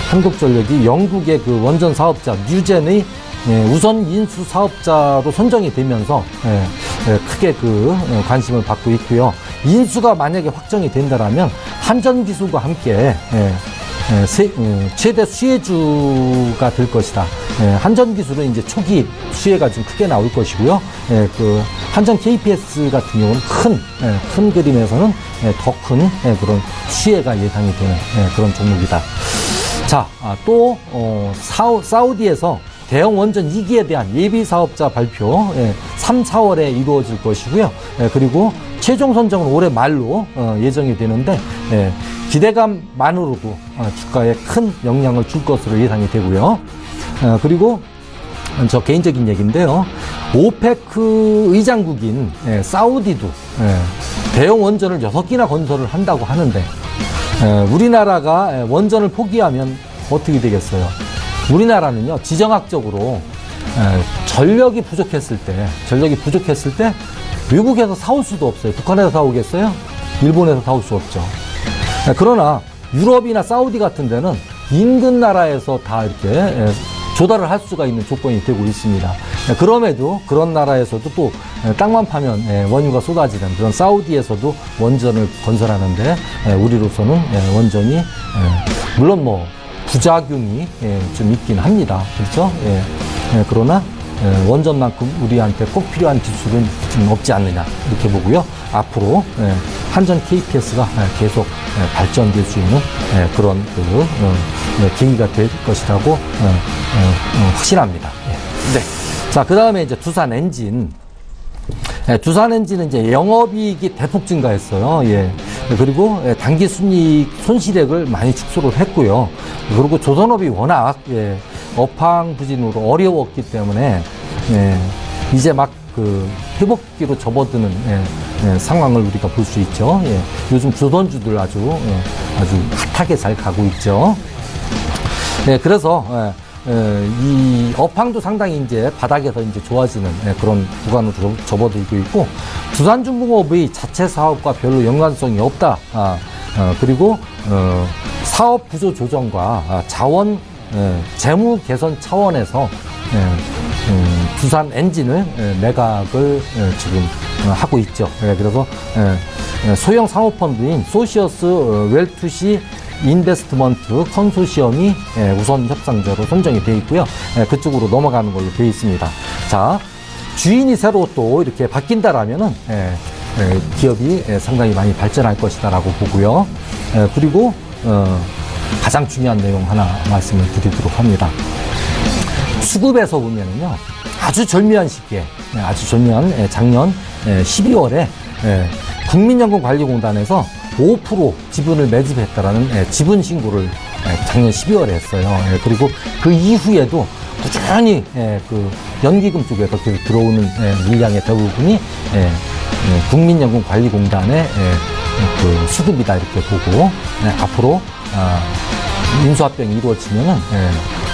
한국전력이 영국의 그 원전 사업자 뉴젠의 우선 인수 사업자로 선정이 되면서 크게 관심을 받고 있고요. 인수가 만약에 확정이 된다라면 한전기술과 함께 최대 수혜주가 될 것이다. 한전기술은 이제 초기 수혜가 좀 크게 나올 것이고요. 한전 KPS 같은 경우는 큰 그림에서는 더 큰 그런 수혜가 예상이 되는 그런 종목이다. 자, 또 사우디에서 대형 원전 2기에 대한 예비 사업자 발표 3, 4월에 이루어질 것이고요. 그리고 최종 선정은 올해 말로 예정이 되는데 기대감만으로도 주가에 큰 영향을 줄 것으로 예상이 되고요. 그리고 저 개인적인 얘기인데요. 오페크 의장국인 사우디도 대형 원전을 6기나 건설을 한다고 하는데 우리나라가 원전을 포기하면 어떻게 되겠어요? 우리나라는요, 지정학적으로 전력이 부족했을 때 외국에서 사올 수도 없어요. 북한에서 사오겠어요? 일본에서 사올 수 없죠. 그러나 유럽이나 사우디 같은 데는 인근 나라에서 다 이렇게 조달을 할 수가 있는 조건이 되고 있습니다. 그럼에도 그런 나라에서도 또 땅만 파면 원유가 쏟아지는 그런 사우디에서도 원전을 건설하는데 우리로서는 원전이 물론 뭐 부작용이 좀 있긴 합니다. 그렇죠? 그러나 원전만큼 우리한테 꼭 필요한 기술은 좀 없지 않느냐 이렇게 보고요. 앞으로 한전 KPS가 계속 발전될 수 있는 그런 계기가 될 것이라고 확신합니다. 네. 자, 그 다음에 이제 두산 엔진. 두산 엔진은 이제 영업이익이 대폭 증가했어요. 그리고 단기 순이익 손실액을 많이 축소를 했고요. 그리고 조선업이 워낙 업황부진으로 어려웠기 때문에 이제 막 회복기로 접어드는 상황을 우리가 볼 수 있죠. 요즘 조선주들 아주 핫하게 잘 가고 있죠. 그래서 이 업황도 상당히 이제 바닥에서 이제 좋아지는 그런 구간으로 접어들고 있고, 두산중공업의 자체 사업과 별로 연관성이 없다. 그리고 사업 구조 조정과 자원 재무 개선 차원에서 두산 엔진을 매각을 지금 하고 있죠. 그래서 소형 사모펀드인 소시어스 웰투시 인베스트먼트 컨소시엄이 우선 협상자로 선정이 되어 있고요. 그쪽으로 넘어가는 걸로 되어 있습니다. 자, 주인이 새로 또 이렇게 바뀐다라면은 기업이 상당히 많이 발전할 것이다라고 보고요. 그리고 가장 중요한 내용 하나 말씀을 드리도록 합니다. 수급에서 보면은요, 아주 절묘한 시기에, 아주 절묘한 작년 12월에 국민연금관리공단에서 5% 지분을 매집했다라는 지분 신고를 작년 12월에 했어요. 그리고 그 이후에도 꾸준히 그 연기금 쪽에서 들어오는 물량의 대부분이 국민연금관리공단의 그 수급이다 이렇게 보고 앞으로 인수합병이 이루어지면은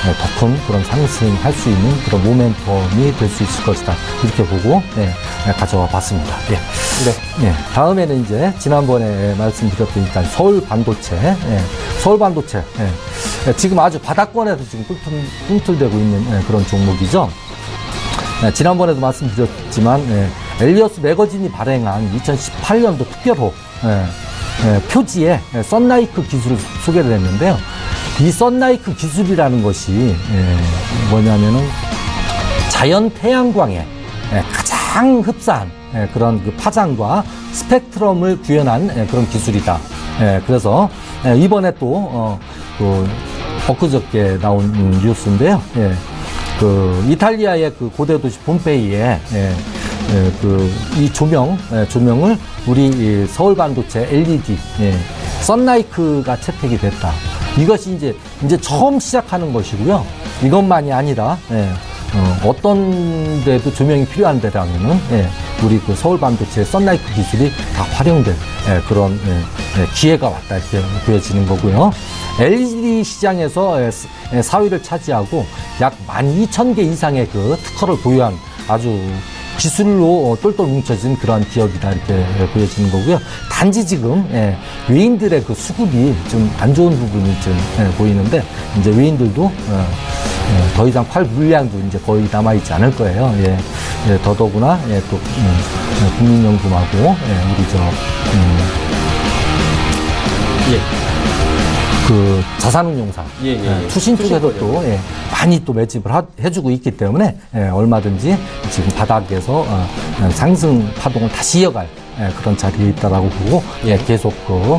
더 큰 그런 상승할 수 있는 그런 모멘텀이 될 수 있을 것이다 이렇게 보고 가져와 봤습니다. 다음에는 이제 지난번에 말씀드렸던 일단 서울반도체, 서울반도체 지금 아주 바닥권에서 지금 꿈틀대고 있는 그런 종목이죠. 지난번에도 말씀드렸지만 엘리어스 매거진이 발행한 2018년도 특별호 표지에 썬라이크 기술을 소개를 했는데요. 이 썬라이크 기술이라는 것이 뭐냐면은 자연 태양광에 가장 흡사한 그런 그 파장과 스펙트럼을 구현한 그런 기술이다. 그래서 이번에 또 엊그저께 나온 뉴스인데요. 그 이탈리아의 그 고대 도시 폼페이에 이 조명을 우리 서울반도체 LED 썬라이크가 채택이 됐다. 이것이 이제 처음 시작하는 것이고요. 이것만이 아니라 어떤 데도 조명이 필요한 데라면은 우리 그 서울 반도체의 썬라이트 기술이 다 활용된 그런 기회가 왔다 이렇게 보여지는 거고요. LED 시장에서 4위를 차지하고 약 12,000개 이상의 그 특허를 보유한 아주 기술로 똘똘 뭉쳐진 그러한 기업이다 이렇게 보여지는 거고요. 단지 지금 외인들의 그 수급이 좀 안 좋은 부분이 좀 보이는데 이제 외인들도 더 이상 팔 물량도 이제 거의 남아있지 않을 거예요. 더더구나 또 국민연금하고 우리 그 자산운용사 투신 쪽에서 또 많이 또 매집을 해주고 있기 때문에 얼마든지 지금 바닥에서 상승 파동을 다시 이어갈 그런 자리에 있다라고 보고 계속 그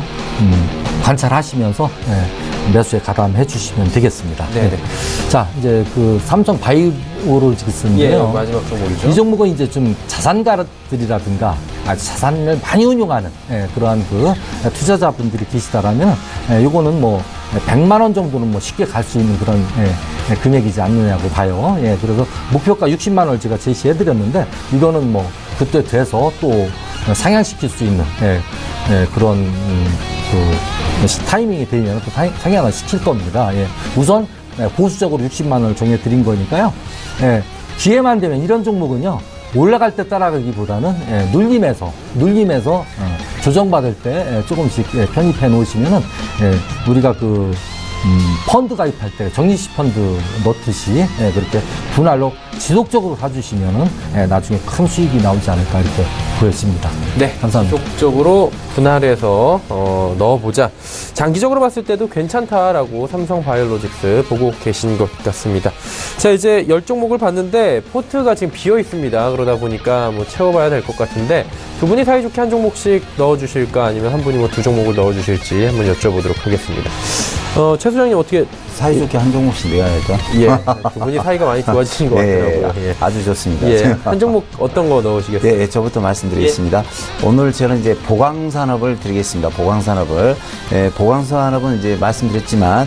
관찰하시면서 매수에 가담해 주시면 되겠습니다. 자, 이제 그 삼성 바이오로직스인데요. 마지막 종목이죠. 이 종목은 이제 좀 자산가들이라든가 아주 자산을 많이 운용하는 그러한 그 투자자분들이 계시다라면 요거는 뭐 100만 원 정도는 뭐 쉽게 갈 수 있는 그런 금액이지 않느냐고 봐요. 그래서 목표가 60만 원을 제가 제시해 드렸는데 이거는 뭐 그때 돼서 또 상향시킬 수 있는 그런 그 타이밍이 되면 또 상향을 시킬 겁니다. 우선 보수적으로 60만 원을 정해 드린 거니까요. 기회만 되면 이런 종목은요. 올라갈 때 따라가기보다는 눌림에서 조정받을 때 조금씩 편입해 놓으시면은 우리가 그 펀드 가입할 때 정리식 펀드 넣듯이 그렇게 분할로 지속적으로 사주시면은 나중에 큰 수익이 나오지 않을까 이렇게 보여집니다. 네, 감사합니다. 지속적으로 분할해서 넣어보자. 장기적으로 봤을 때도 괜찮다라고 삼성 바이오로직스 보고 계신 것 같습니다. 자, 이제 10종목을 봤는데 포트가 지금 비어 있습니다. 그러다 보니까 뭐 채워봐야 될 것 같은데 두 분이 사이좋게 한 종목씩 넣어주실까 아니면 한 분이 뭐 두 종목을 넣어주실지 한번 여쭤보도록 하겠습니다. 최 소장님 어떻게 사이좋게 한 종목씩 내야죠. 두 분이 사이가 많이 좋아지신 것 같더라고요. 아주 좋습니다. 한 종목 어떤 거 넣으시겠어요? 저부터 말씀드리겠습니다. 오늘 저는 이제 보강산업을 드리겠습니다. 보강산업을. 보강산업은 이제 말씀드렸지만,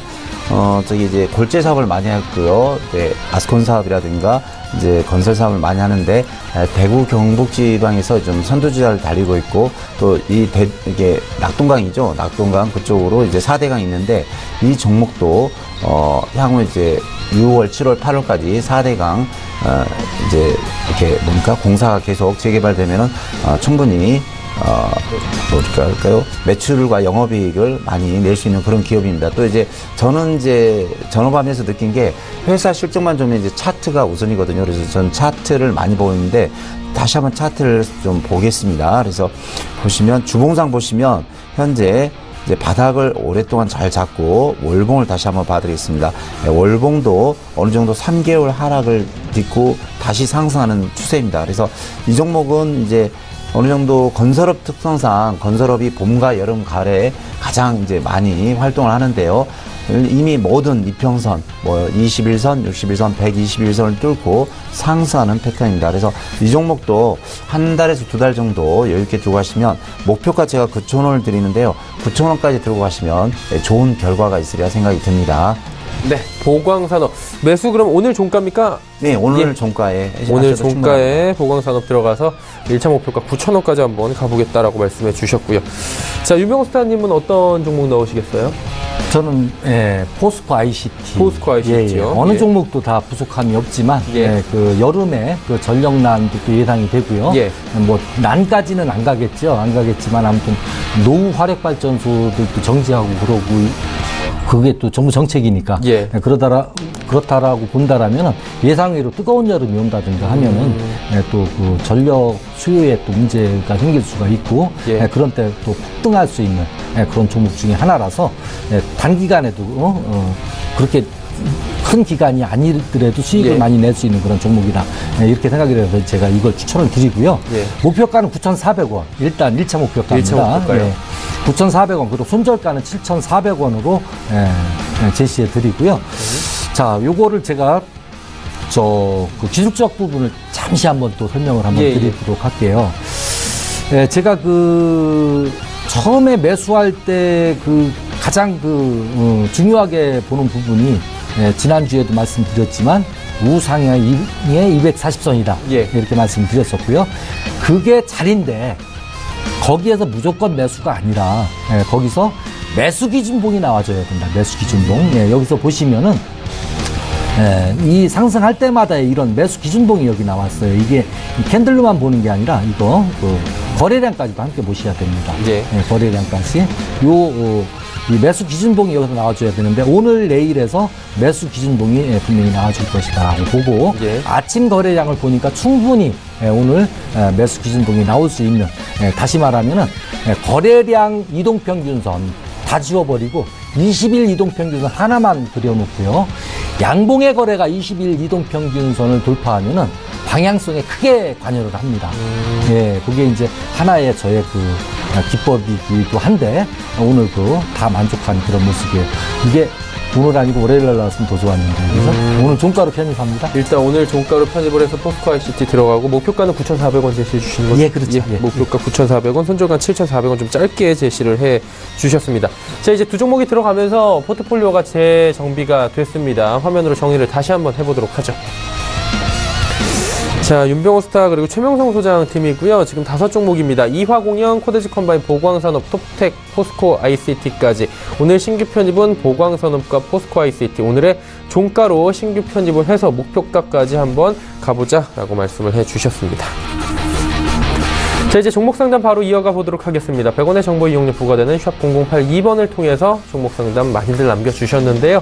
저기 이제 골재 사업을 많이 했고요. 아스콘 사업이라든가, 이제 건설 사업을 많이 하는데, 대구 경북 지방에서 좀 선두주자를 달리고 있고, 또 이게 낙동강이죠. 낙동강 그쪽으로 이제 4대강이 있는데, 이 종목도, 향후 이제 6월, 7월, 8월까지 4대강, 이제 이렇게 뭡니까? 공사가 계속 재개발되면은, 충분히, 뭐랄까 할까요? 매출과 영업이익을 많이 낼 수 있는 그런 기업입니다. 또 이제 저는 이제 전업하면서 느낀 게 회사 실적만 좀 이제 차트가 우선이거든요. 그래서 전 차트를 많이 보고 있는데 다시 한번 차트를 좀 보겠습니다. 그래서 보시면 주봉상 보시면 현재 이제 바닥을 오랫동안 잘 잡고 월봉을 다시 한번 봐드리겠습니다. 월봉도 어느 정도 3개월 하락을 딛고 다시 상승하는 추세입니다. 그래서 이 종목은 이제 어느 정도 건설업 특성상 건설업이 봄과 여름, 가을에 가장 이제 많이 활동을 하는데요. 이미 모든 이평선, 뭐 21선, 61선, 121선을 뚫고 상승하는 패턴입니다. 그래서 이 종목도 한 달에서 두 달 정도 여유있게 들고 가시면 목표가 제가 9,000원을 드리는데요. 9,000원까지 들고 가시면 좋은 결과가 있으리라 생각이 듭니다. 네, 보광산업 매수 그럼 오늘 종가입니까? 네, 오늘 종가에 오늘 종가에 보광산업 들어가서 1차 목표가 9,000원까지 한번 가보겠다라고 말씀해 주셨고요. 자, 유명스타님은 어떤 종목 넣으시겠어요? 저는 포스코 ICT. 포스코 ICT요. 어느 종목도 다 부족함이 없지만 그 여름에 그 전력난도 또 예상이 되고요. 뭐 난까지는 안 가겠지만 아무튼 노후 화력 발전소들도 정지하고 그러고 그게 또 정부 정책이니까 그렇다라고 본다라면 예상외로 뜨거운 여름이 온다든가 하면은 또 그 전력 수요에 또 문제가 생길 수가 있고 그런 때 또 폭등할 수 있는 그런 종목 중에 하나라서 단기간에도 그렇게 큰 기간이 아니더라도 수익을 많이 낼 수 있는 그런 종목이다. 이렇게 생각이 돼서 제가 이걸 추천을 드리고요. 목표가는 9,400원. 일단 1차 목표가입니다. 1차 목표가요. 9,400원. 그리고 손절가는 7,400원으로 제시해 드리고요. 자, 요거를 제가 그 기술적 부분을 잠시 한번 또 설명을 한번 드리도록 할게요. 제가 처음에 매수할 때 가장 중요하게 보는 부분이 지난주에도 말씀드렸지만 우상향의 240선이다. 예. 이렇게 말씀드렸었고요. 그게 자리인데 거기에서 무조건 매수가 아니라 거기서 매수 기준봉이 나와줘야 된다. 매수 기준봉. 여기서 보시면은 이 상승할 때마다 이런 매수 기준봉이 여기 나왔어요. 이게 이 캔들로만 보는 게 아니라 이거 거래량까지도 함께 보셔야 됩니다. 예. 거래량까지 이 매수 기준봉이 여기서 나와줘야 되는데 오늘 내일에서 매수 기준봉이 분명히 나와줄 것이다라고 보고 예. 아침 거래량을 보니까 충분히 오늘 매수 기준봉이 나올 수 있는 다시 말하면은 거래량 이동평균선 다 지워버리고 20일 이동평균선 하나만 그려놓고요. 양봉의 거래가 20일 이동평균선을 돌파하면은 방향성에 크게 관여를 합니다. 그게 이제 하나의 저의 기법이기도 한데 오늘 다 만족한 그런 모습이에요. 이게 오늘 아니고 월요일 날 나왔으면 더 좋았는데 그래서 오늘 종가로 편입합니다. 일단 오늘 종가로 편입을 해서 포스코 ICT 들어가고 목표가는 9,400원 제시해 주시는 거죠? 예, 그렇죠. 예. 목표가 9,400원, 손절가 7,400원 좀 짧게 제시를 해 주셨습니다. 자, 이제 두 종목이 들어가면서 포트폴리오가 재정비가 됐습니다. 화면으로 정리를 다시 한번 해보도록 하죠. 자, 윤병호 스타 그리고 최명성 소장 팀이고요. 지금 5종목입니다. 이화공영, 코데지 컴바인, 보광산업, 톱텍, 포스코 ICT까지. 오늘 신규 편입은 보광산업과 포스코 ICT. 오늘의 종가로 신규 편입을 해서 목표가까지 한번 가보자라고 말씀을 해주셨습니다. 자, 이제 종목 상담 바로 이어가 보도록 하겠습니다. 100원의 정보 이용료 부과되는 샵 0082번을 통해서 종목 상담 많이들 남겨주셨는데요.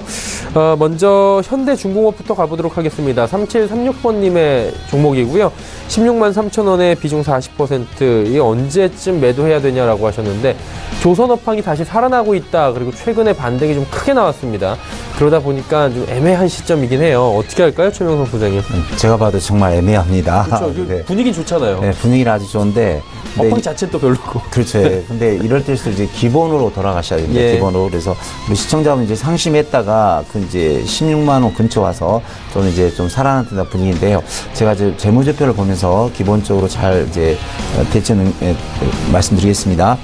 먼저 현대중공업부터 가보도록 하겠습니다. 3736번님의 종목이고요. 16만 3천원에 비중 40%, 이게 언제쯤 매도해야 되냐라고 하셨는데 조선업황이 다시 살아나고 있다. 그리고 최근에 반등이 좀 크게 나왔습니다. 그러다 보니까 좀 애매한 시점이긴 해요. 어떻게 할까요, 최명성 소장님? 제가 봐도 정말 애매합니다. 그렇죠. 네. 분위기는 좋잖아요. 네, 분위기는 아주 좋은데 업황 자체는 또 별로고. 그렇죠. 근데 이럴 때일수록 이제 기본으로 돌아가셔야 됩니다. 예. 기본으로. 그래서 우리 시청자분 이제 상심했다가 이제 16만 원 근처 와서 저는 이제 좀 살아났던 분위기인데요. 제가 이제 재무제표를 보면서 기본적으로 잘 이제 말씀드리겠습니다.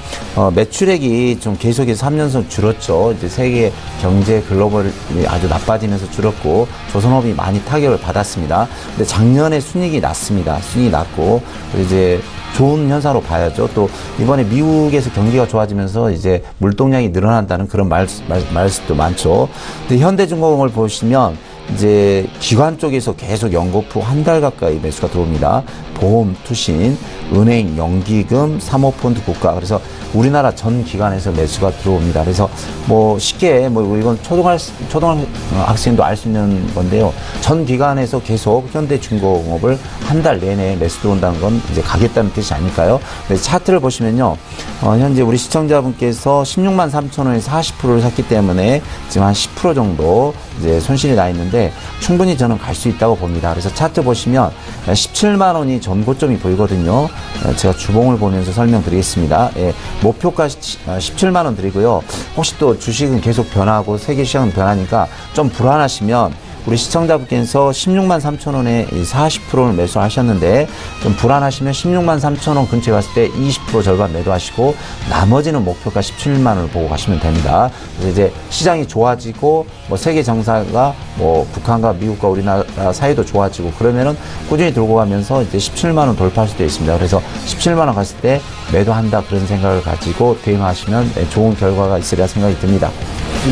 매출액이 좀 계속해서 3년선 줄었죠. 이제 세계 경제 글로벌이 아주 나빠지면서 줄었고 조선업이 많이 타격을 받았습니다. 근데 작년에 순이익이 났습니다. 순이익이 났고 이제 좋은 현상으로 봐야죠. 또 이번에 미국에서 경기가 좋아지면서 이제 물동량이 늘어난다는 그런 말씀도 많죠. 근데 현대중공업을 보시면 이제 기관 쪽에서 계속 연거푸 한 달 가까이 매수가 들어옵니다. 보험, 투신, 은행, 연기금, 사모펀드, 국가. 그래서 우리나라 전 기관에서 매수가 들어옵니다. 그래서 뭐 쉽게 뭐 이건 초등학생도 알 수 있는 건데요. 전 기관에서 계속 현대중공업을 한 달 내내 매수 들어온다는 건 이제 가겠다는 뜻이 아닐까요? 근데 차트를 보시면요. 현재 우리 시청자분께서 16만 3천 원에서 40%를 샀기 때문에 지금 한 10% 정도 이제 손실이 나 있는데 충분히 저는 갈 수 있다고 봅니다. 그래서 차트 보시면 17만 원이 전고점이 보이거든요. 제가 주봉을 보면서 설명드리겠습니다. 예, 목표가 17만 원 드리고요. 혹시 또 주식은 계속 변하고 세계 시장은 변하니까 좀 불안하시면 우리 시청자분께서 16만 3천 원에 40%를 매수하셨는데 좀 불안하시면 16만 3천 원 근처에 갔을 때 20% 절반 매도하시고 나머지는 목표가 17만 원을 보고 가시면 됩니다. 그래서 이제 시장이 좋아지고 뭐 세계 정사가 뭐 북한과 미국과 우리나라 사이도 좋아지고 그러면은 꾸준히 들고 가면서 이제 17만 원 돌파할 수도 있습니다. 그래서 17만 원 갔을 때 매도한다 그런 생각을 가지고 대응하시면 좋은 결과가 있으리라 생각이 듭니다.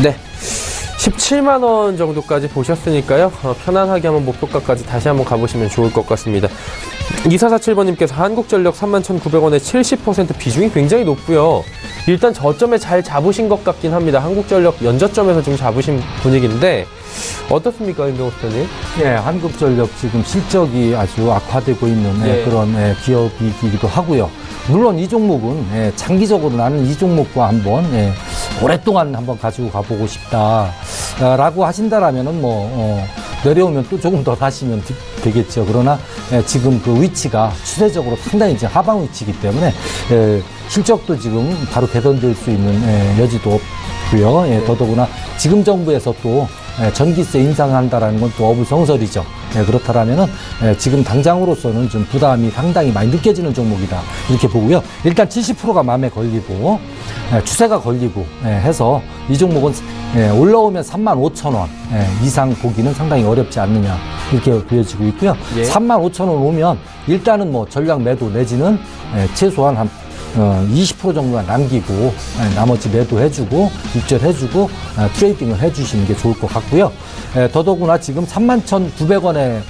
네. 17만 원 정도까지 보셨으니까요. 편안하게 한번 목표가까지 다시 한번 가보시면 좋을 것 같습니다. 2447번님께서 한국전력 31,900원에 70% 비중이 굉장히 높고요. 일단 저점에 잘 잡으신 것 같긴 합니다. 한국전력 연저점에서 지금 잡으신 분위기인데 어떻습니까, 윤병호 대표님? 예, 한국전력 지금 실적이 아주 악화되고 있는 그런 기업이기도 하고요. 물론 이 종목은 장기적으로 나는 이 종목과 한번 오랫동안 한번 가지고 가보고 싶다라고 하신다라면은 내려오면 또 조금 더 사시면 되겠죠. 그러나 지금 그 위치가 추세적으로 상당히 이제 하방 위치이기 때문에 실적도 지금 바로 개선될 수 있는 여지도 없고요. 더더구나 지금 정부에서 또 전기세 인상한다라는 건 또 어불성설이죠. 그렇다라면은 지금 당장으로서는 좀 부담이 상당히 많이 느껴지는 종목이다 이렇게 보고요. 일단 70%가 마음에 걸리고 추세가 걸리고 해서 이 종목은 올라오면 35,000원 이상 보기는 상당히 어렵지 않느냐 이렇게 보여지고 있고요. 35,000원 오면 일단은 뭐 전략 매도 내지는 최소한 한 20% 정도만 남기고 나머지 매도해주고 입절해주고 트레이딩을 해주시는 게 좋을 것 같고요. 더더구나 지금 31,900원의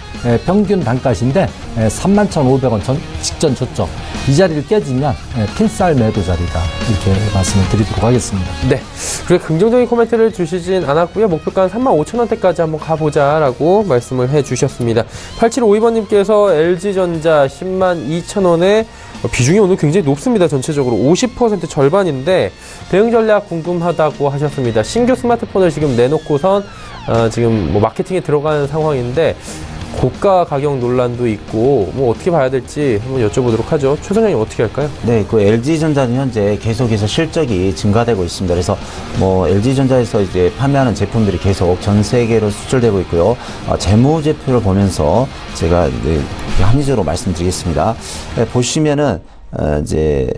평균 단가신데 31,500원 직전 저점 이 자리를 깨지면 필살 매도 자리다 이렇게 말씀을 드리도록 하겠습니다. 네, 그렇게 긍정적인 코멘트를 주시진 않았고요. 목표가는 35,000원대까지 한번 가보자라고 말씀을 해주셨습니다. 8752번님께서 LG전자 102,000원에 비중이 오늘 굉장히 높습니다. 전체적으로 50% 절반인데 대응 전략 궁금하다고 하셨습니다. 신규 스마트폰을 지금 내놓고선 지금 뭐 마케팅에 들어가는 상황인데 고가 가격 논란도 있고 뭐 어떻게 봐야 될지 한번 여쭤보도록 하죠. 최 선생님 어떻게 할까요? 네, 그 LG전자는 현재 계속해서 실적이 증가되고 있습니다. 그래서 뭐 LG전자에서 이제 판매하는 제품들이 계속 전 세계로 수출되고 있고요. 재무제표를 보면서 제가 합리적으로 말씀드리겠습니다. 보시면은 이제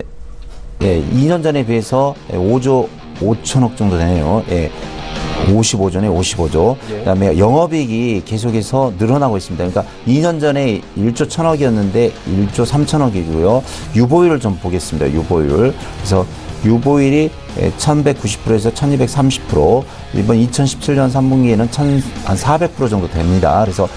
2년 전에 비해서 5조 5천억 정도 되네요. 55조네, 55조. 그다음에 영업이익이 계속해서 늘어나고 있습니다. 그러니까 2년 전에 1조 1,000억이었는데 1조 3천억이고요. 유보율을 좀 보겠습니다. 유보율. 그래서 유보율이 1,190%에서 1,230%, 이번 2017년 3분기에는 한 400% 정도 됩니다. 그래서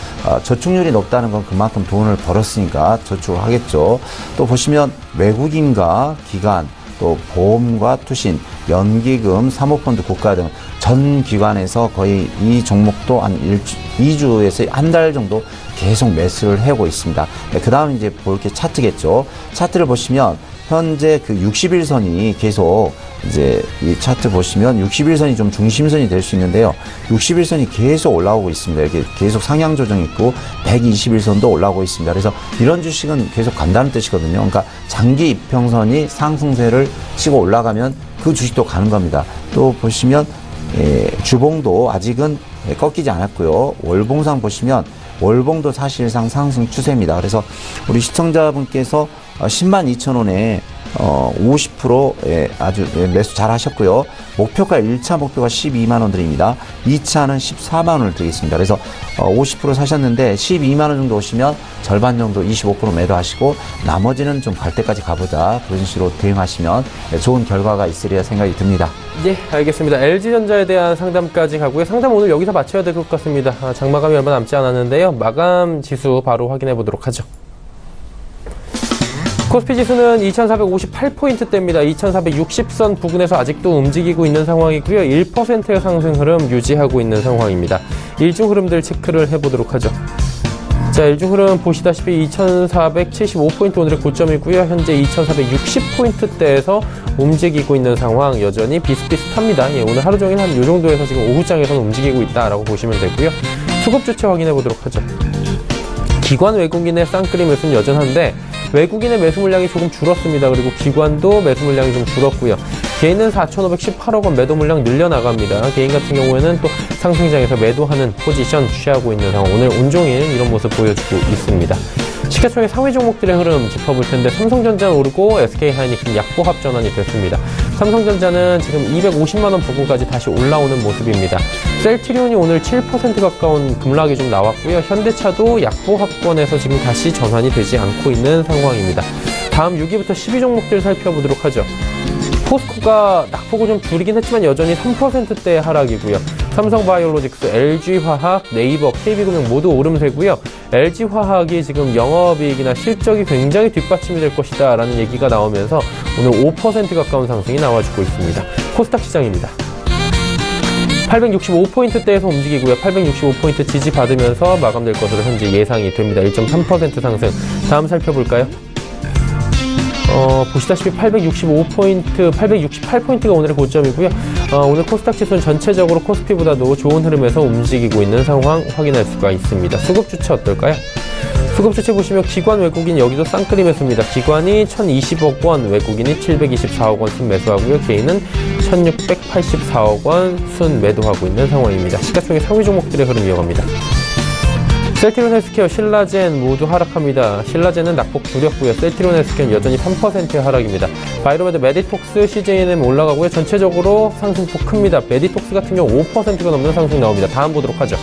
저축률이 높다는 건 그만큼 돈을 벌었으니까 저축을 하겠죠. 또 보시면 외국인과 기관, 또 보험과 투신, 연기금, 사모펀드, 국가 등 전 기관에서 거의 이 종목도 한 2주에서 한 달 정도 계속 매수를 하고 있습니다. 그 다음 이제 볼 게 차트겠죠. 차트를 보시면 현재 그 60일선이 계속 이제 이 차트 보시면 60일선이 좀 중심선이 될 수 있는데요. 60일선이 계속 올라오고 있습니다. 이렇게 계속 상향 조정이 있고 120일선도 올라오고 있습니다. 그래서 이런 주식은 계속 간다는 뜻이거든요. 그러니까 장기 이평선이 상승세를 치고 올라가면 그 주식도 가는 겁니다. 또 보시면 주봉도 아직은 꺾이지 않았고요. 월봉상 보시면 월봉도 사실상 상승 추세입니다. 그래서 우리 시청자분께서 102,000원에 50% 아주 매수 잘 하셨고요. 목표가 1차 목표가 12만원 드립니다. 2차는 14만원을 드리겠습니다. 그래서 50% 사셨는데 12만원 정도 오시면 절반 정도 25% 매도하시고 나머지는 좀 갈 때까지 가보자, 그런 식으로 대응하시면 좋은 결과가 있으리라 생각이 듭니다. 네, 알겠습니다. LG전자에 대한 상담까지 가고요. 상담 오늘 여기서 마쳐야 될 것 같습니다. 장마감이 얼마 남지 않았는데요. 마감 지수 바로 확인해 보도록 하죠. 코스피 지수는 2,458포인트대입니다. 2,460선 부근에서 아직도 움직이고 있는 상황이고요. 1%의 상승 흐름 유지하고 있는 상황입니다. 일중 흐름들 체크를 해보도록 하죠. 자, 일중 흐름 보시다시피 2,475포인트 오늘의 고점이고요. 현재 2,460포인트대에서 움직이고 있는 상황 여전히 비슷비슷합니다. 오늘 하루 종일 한 이 정도에서 지금 오후장에서는 움직이고 있다라고 보시면 되고요. 수급 주체 확인해 보도록 하죠. 기관 외국인의 쌍끌이 매수는 여전한데 외국인의 매수 물량이 조금 줄었습니다. 그리고 기관도 매수 물량이 좀 줄었고요. 개인은 4,518억 원 매도 물량 늘려나갑니다. 개인 같은 경우에는 또 상승장에서 매도하는 포지션 취하고 있는 상황. 오늘 온종일 이런 모습 보여주고 있습니다. 시가총액 상위 종목들의 흐름 짚어볼 텐데 삼성전자는 오르고 SK하이닉스는 약보합 전환이 됐습니다. 삼성전자는 지금 250만 원 부근까지 다시 올라오는 모습입니다. 셀트리온이 오늘 7% 가까운 급락이 좀 나왔고요. 현대차도 약보합권에서 지금 다시 전환이 되지 않고 있는 상황입니다. 다음 6위부터 10위 종목들 살펴보도록 하죠. 포스코가 낙폭을 좀 줄이긴 했지만 여전히 3%대 하락이고요. 삼성바이오로직스, LG화학, 네이버, KB금융 모두 오름세고요. LG화학이 지금 영업이익이나 실적이 굉장히 뒷받침이 될 것이다 라는 얘기가 나오면서 오늘 5% 가까운 상승이 나와주고 있습니다. 코스닥 시장입니다. 865포인트대에서 움직이고요. 865포인트 지지받으면서 마감될 것으로 현재 예상이 됩니다. 1.3% 상승. 다음 살펴볼까요? 보시다시피 868포인트가 오늘의 고점이고요. 오늘 코스닥 지수는 전체적으로 코스피보다도 좋은 흐름에서 움직이고 있는 상황 확인할 수가 있습니다. 수급 주체 어떨까요? 수급 주체 보시면 기관 외국인 여기도 쌍끌이 매수입니다. 기관이 1,020억 원, 외국인이 724억 원 순 매수하고요. 개인은 1,684억 원 순 매도하고 있는 상황입니다. 시가총액 상위 종목들의 흐름 이어갑니다. 셀트리온 헬스케어, 신라젠 모두 하락합니다. 신라젠은 낙폭 줄였고요. 셀트리온 헬스케어는 여전히 3%의 하락입니다. 바이로메드, 메디톡스, CJNM 올라가고요. 전체적으로 상승폭 큽니다. 메디톡스 같은 경우 5%가 넘는 상승 나옵니다. 다음 보도록 하죠.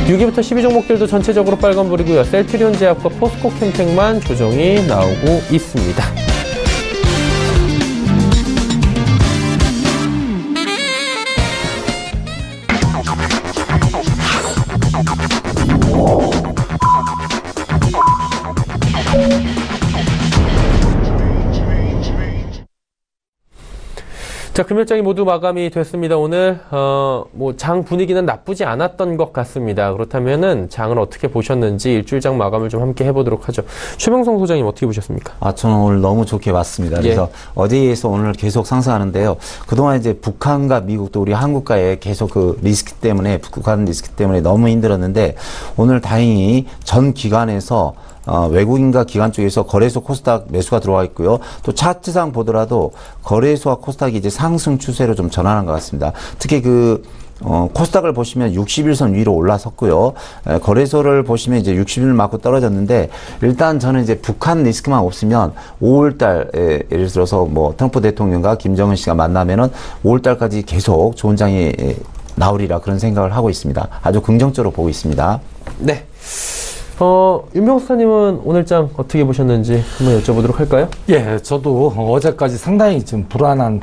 6위부터 12 종목들도 전체적으로 빨간불이고요. 셀트리온 제약과 포스코 캠텍만 조정이 나오고 있습니다. 자, 금요일장이 모두 마감이 됐습니다. 오늘 장 분위기는 나쁘지 않았던 것 같습니다. 그렇다면은 장을 어떻게 보셨는지 일주일장 마감을 좀 함께 해보도록 하죠. 최명성 소장님 어떻게 보셨습니까? 저는 오늘 너무 좋게 봤습니다. 그래서 어제에서 오늘 계속 상승하는데요. 그동안 이제 북한과 미국도 우리 한국과의 계속 그 리스크 때문에, 북한 리스크 때문에 너무 힘들었는데 오늘 다행히 전 기관에서 외국인과 기관 쪽에서 거래소 코스닥 매수가 들어와 있고요. 또 차트상 보더라도 거래소와 코스닥이 이제 상승 추세로 좀 전환한 것 같습니다. 특히 코스닥을 보시면 60일선 위로 올라섰고요. 거래소를 보시면 이제 60일 맞고 떨어졌는데, 일단 저는 이제 북한 리스크만 없으면 5월달, 예를 들어서 트럼프 대통령과 김정은 씨가 만나면은 5월달까지 계속 좋은 장이 나오리라 그런 생각을 하고 있습니다. 아주 긍정적으로 보고 있습니다. 네. 윤병수사님은 오늘장 어떻게 보셨는지 한번 여쭤보도록 할까요? 예, 저도 어제까지 상당히 좀 불안한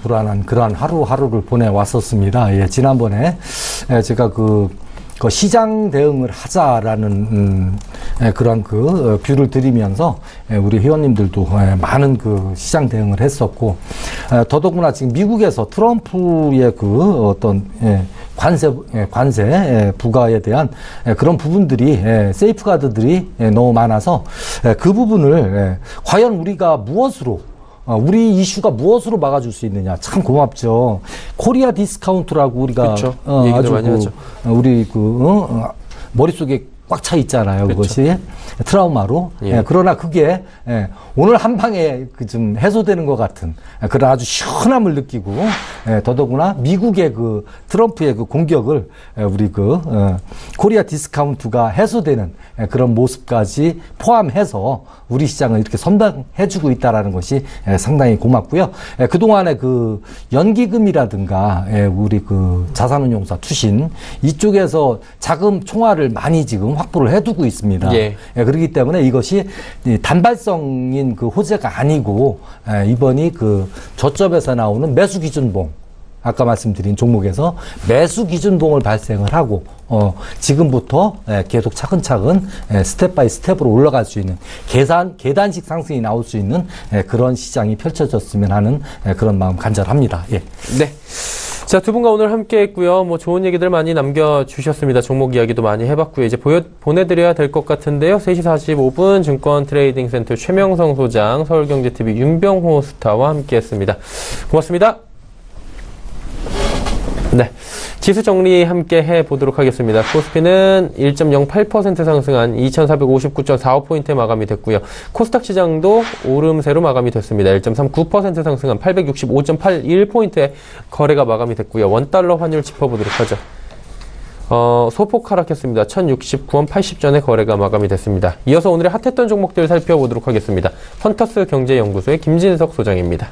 그러한 하루하루를 보내왔었습니다. 예, 지난번에 제가 그 시장 대응을 하자라는 그런 뷰를 드리면서 우리 회원님들도 많은 시장 대응을 했었고, 더더구나 지금 미국에서 트럼프의 어떤 관세 부과에 대한 그런 부분들이 세이프가드들이 너무 많아서 그 부분을 과연 우리가 무엇으로 우리 이슈가 무엇으로 막아줄 수 있느냐. 참 고맙죠. 코리아 디스카운트라고 우리가 그렇죠. 아주 많이 하죠. 우리 머릿속에 꽉 차 있잖아요. 그렇죠. 그것이 트라우마로. 그러나 그게 오늘 한 방에 좀 해소되는 것 같은 그런 아주 시원함을 느끼고, 더더구나 미국의 트럼프의 공격을 우리 코리아 디스카운트가 해소되는 그런 모습까지 포함해서 우리 시장을 이렇게 선방해주고 있다라는 것이 상당히 고맙고요. 그동안에 연기금이라든가 우리 자산운용사 투신 이쪽에서 자금 총알을 많이 지금 확보를 해두고 있습니다. 그렇기 때문에 이것이 단발성인 호재가 아니고, 이번이 저점에서 나오는 매수 기준봉, 아까 말씀드린 종목에서 매수 기준봉을 발생을 하고, 지금부터 계속 차근차근 스텝 바이 스텝으로 올라갈 수 있는 계단식 상승이 나올 수 있는 그런 시장이 펼쳐졌으면 하는 그런 마음 간절합니다. 예. 네. 자, 두 분과 오늘 함께 했고요. 좋은 얘기들 많이 남겨주셨습니다. 종목 이야기도 많이 해봤고요. 이제 보내드려야 될 것 같은데요. 3시 45분 증권 트레이딩 센터 최명성 소장, 서울경제TV 윤병호 스타와 함께 했습니다. 고맙습니다. 네. 지수 정리 함께 해보도록 하겠습니다. 코스피는 1.08% 상승한 2459.45포인트에 마감이 됐고요. 코스닥 시장도 오름세로 마감이 됐습니다. 1.39% 상승한 865.81포인트에 거래가 마감이 됐고요. 원달러 환율 짚어보도록 하죠. 소폭 하락했습니다. 1069원 80전에 거래가 마감이 됐습니다. 이어서 오늘의 핫했던 종목들 살펴보도록 하겠습니다. 헌터스 경제연구소의 김진석 소장입니다.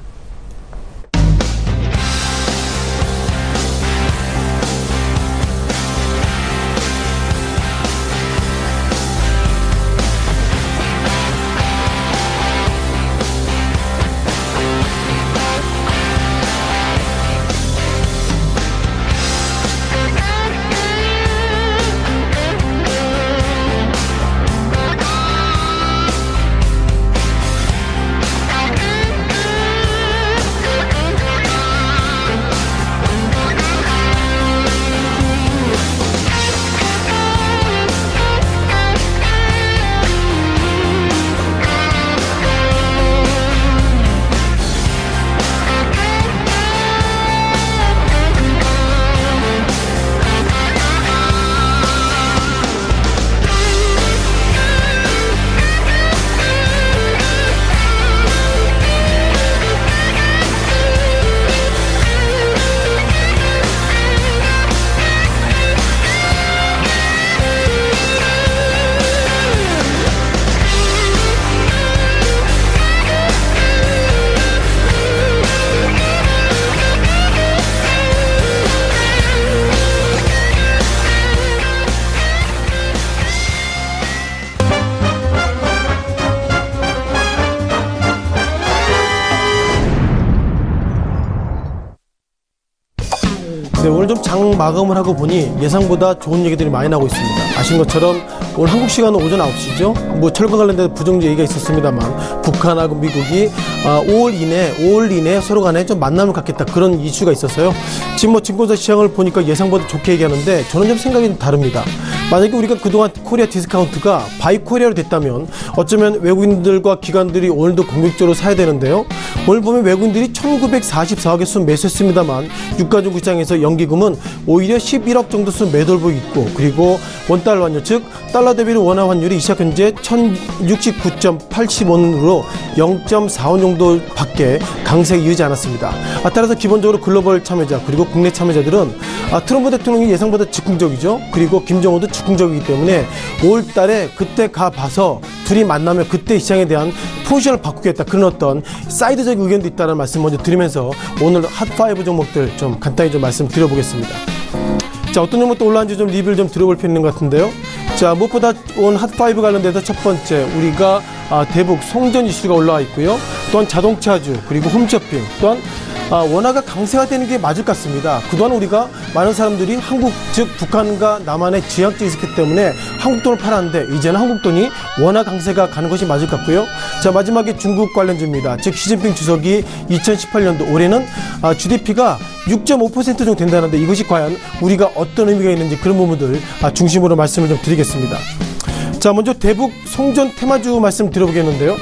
네, 오늘 좀 장 마감을 하고 보니 예상보다 좋은 얘기들이 많이 나오고 있습니다. 아신 것처럼 오늘 한국 시간은 오전 9시죠. 뭐 철강 관련된 부정적 얘기가 있었습니다만 북한하고 미국이 5월 이내 서로 간에 좀 만남을 갖겠다 그런 이슈가 있었어요. 지금 뭐 증권사 시장을 보니까 예상보다 좋게 얘기하는데 저는 좀 생각이 좀 다릅니다. 만약에 우리가 그동안 코리아 디스카운트가 바이 코리아로 됐다면 어쩌면 외국인들과 기관들이 오늘도 공격적으로 사야 되는데요. 오늘 보면 외국인들이 1944억의 순 매수했습니다만 유가중 시장에서 연기금은 오히려 11억 정도 순 매도를 있고 그리고 원달러 환율 즉 달러 대비로 원화 환율이 이 시각 현재 1069.80원으로 0.45 정도 밖에 강세가 이어지지 않았습니다. 따라서 기본적으로 글로벌 참여자 그리고 국내 참여자들은 트럼프 대통령이 예상보다 즉흥적이죠. 그리고 김정은도 즉흥적이기 때문에 5월 달에 그때 가봐서 둘이 만나면 그때 시장에 대한 포지션을 바꾸겠다 그런 어떤 사이드적 의견도 있다는 말씀 먼저 드리면서 오늘 핫5 종목들 좀 간단히 좀 말씀드려보겠습니다. 자, 어떤 종목도 올라왔는지 좀 리뷰를 좀 들어볼 필요 있는 것 같은데요. 자, 무엇보다 오늘 핫5 관련돼서 첫 번째 우리가 대북 송전 이슈가 올라와 있고요. 또한 자동차주 그리고 홈쇼핑 또한 원화가 강세화되는 게 맞을 것 같습니다. 그동안 우리가 많은 사람들이 한국 즉 북한과 남한의 지향적이 있었기 때문에 한국 돈을 팔았는데 이제는 한국 돈이 원화 강세가 가는 것이 맞을 것 같고요. 자, 마지막에 중국 관련주입니다. 즉 시진핑 주석이 2018년도 올해는 GDP가 6.5% 정도 된다는데 이것이 과연 우리가 어떤 의미가 있는지 그런 부분들 중심으로 말씀을 좀 드리겠습니다. 자, 먼저 대북 송전 테마주 말씀 드려보겠는데요.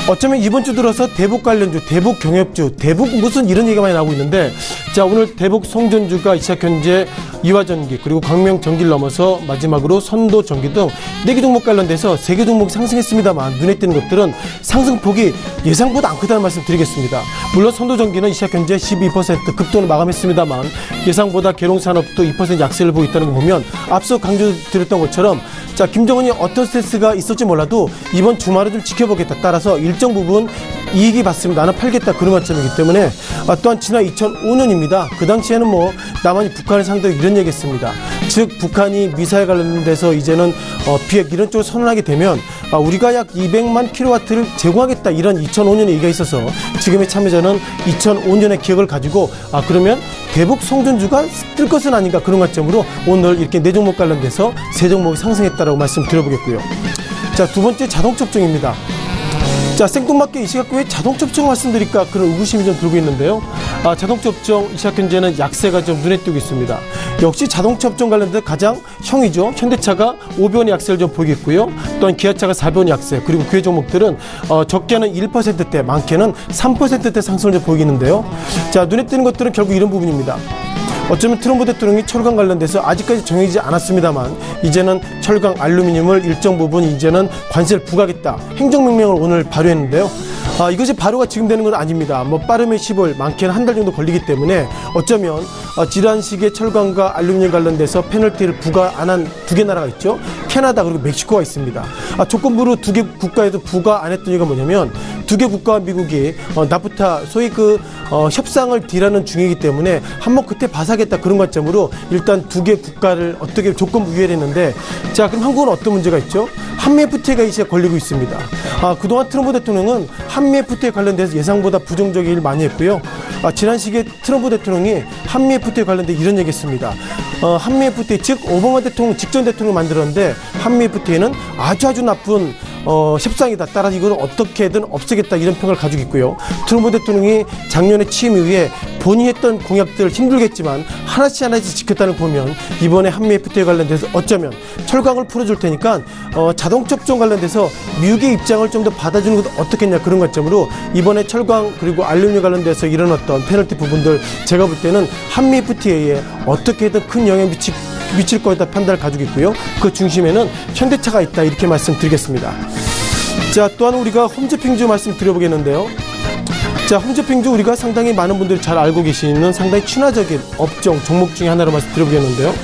어쩌면 이번 주 들어서 대북 관련주, 대북 경협주, 대북 무슨 이런 얘기가 많이 나오고 있는데 자, 오늘 대북 송전주가 이 시각 현재 이화전기 그리고 광명전기를 넘어서 마지막으로 선도전기 등 4개 종목 관련돼서 3개 종목이 상승했습니다만 눈에 띄는 것들은 상승폭이 예상보다 안 크다는 말씀 드리겠습니다. 물론 선도전기는 이 시각 현재 12% 급등을 마감했습니다만 예상보다 계룡산업도 2% 약세를 보고 있다는 거 보면 앞서 강조드렸던 것처럼 자, 김정은이 어떤 스탠스가 있을지 몰라도 이번 주말을 좀 지켜보겠다. 따라서 일정 부분 이익이 봤으면 나는 팔겠다 그런 관점이기 때문에 또한 지난 2005년입니다. 그 당시에는 뭐 남한이 북한을 상대로 이런 얘기했습니다. 즉 북한이 미사일 관련돼서 이제는 비핵 이런 쪽으로 선언하게 되면 우리가 약 200만 킬로와트를 제공하겠다 이런 2005년에 얘기가 있어서 지금의 참여자는 2005년의 기억을 가지고 그러면 대북 송전주가 뜰 것은 아닌가 그런 관점으로 오늘 이렇게 4종목 관련돼서 3종목이 상승했다라고 말씀드려보겠고요. 자, 두 번째 자동차 업종입니다. 자, 생뚱맞게 이 시각 왜 자동차 업종 말씀드릴까 그런 의구심이 좀 들고 있는데요. 자동차 업종 이 시각 현재는 약세가 좀 눈에 띄고 있습니다. 역시 자동차 업종 관련돼서 가장 형이죠. 현대차가 5변의 약세를 좀 보이겠고요. 또한 기아차가 4변의 약세 그리고 그 종목들은 적게는 1%대 많게는 3%대 상승을 좀 보이겠는데요. 자, 눈에 띄는 것들은 결국 이런 부분입니다. 어쩌면 트럼프 대통령이 철강 관련돼서 아직까지 정해지지 않았습니다만 이제는 철강, 알루미늄을 일정 부분 이제는 관세를 부과하겠다. 행정명령을 오늘 발효했는데요. 이것이 발효가 지금 되는 건 아닙니다. 뭐 빠르면 10월, 많게는 한 달 정도 걸리기 때문에 어쩌면 지난식의 철강과 알루미늄 관련돼서 페널티를 부과 안 한 2개 나라가 있죠. 캐나다 그리고 멕시코가 있습니다. 조건부로 2개 국가에도 부과 안 했던 이유가 뭐냐면 2개 국가와 미국이 나프타 소위 협상을 딜하는 중이기 때문에 한번 그때 봐사겠다 그런 관점으로 일단 2개 국가를 어떻게 조건부 유예를 했는데 자, 그럼 한국은 어떤 문제가 있죠? 한미 FTA가 이제 걸리고 있습니다. 그동안 트럼프 대통령은 한미 FTA 관련돼서 예상보다 부정적인 일을 많이 했고요. 지난 시기에 트럼프 대통령이 한미 FTA 관련돼 이런 얘기했습니다. 한미 FTA 즉 오바마 대통령 직전 대통령을 만들었는데 한미 FTA는 아주 나쁜 협상이다. 따라서 이걸 어떻게든 없애겠다 이런 평을 가지고 있고요. 트럼프 대통령이 작년에 취임 이후에 본인이 했던 공약들 힘들겠지만 하나씩 지켰다는 걸 보면 이번에 한미 FTA 관련돼서 어쩌면 철강을 풀어줄 테니까 자동차 업종 관련돼서 미국의 입장을 좀 더 받아주는 것도 어떻겠냐 그런 관점으로 이번에 철강 그리고 알루미늄 관련돼서 이런 어떤 페널티 부분들 제가 볼 때는 한미 FTA에 어떻게든 큰 영향을 미칠 거다 판단을 가지고 있고요. 그 중심에는 현대차가 있다 이렇게 말씀드리겠습니다. 자, 또한 우리가 홈쇼핑주 말씀드려보겠는데요. 자, 홈쇼핑주 우리가 상당히 많은 분들이 잘 알고 계시는 상당히 친화적인 업종 종목 중에 하나로 말씀드려보겠는데요.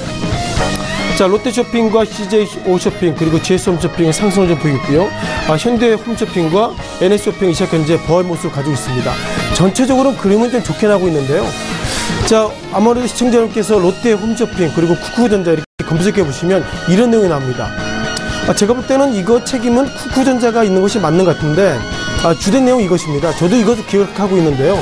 자, 롯데쇼핑과 CJ홈쇼핑 그리고 GS홈쇼핑의 상승을 좀 보이고요. 현대홈쇼핑과 NS쇼핑이 시작 현재 버의 모습을 가지고 있습니다. 전체적으로는 그림은 좀 좋게 나고 있는데요. 자, 아무래도 시청자 여러분께서 롯데홈쇼핑 그리고 쿠쿠전자 이렇게 검색해 보시면 이런 내용이 나옵니다. 제가 볼 때는 이거 책임은 쿠쿠전자가 있는 것이 맞는 것 같은데 주된 내용이 이것입니다. 저도 이것을 기억하고 있는데요.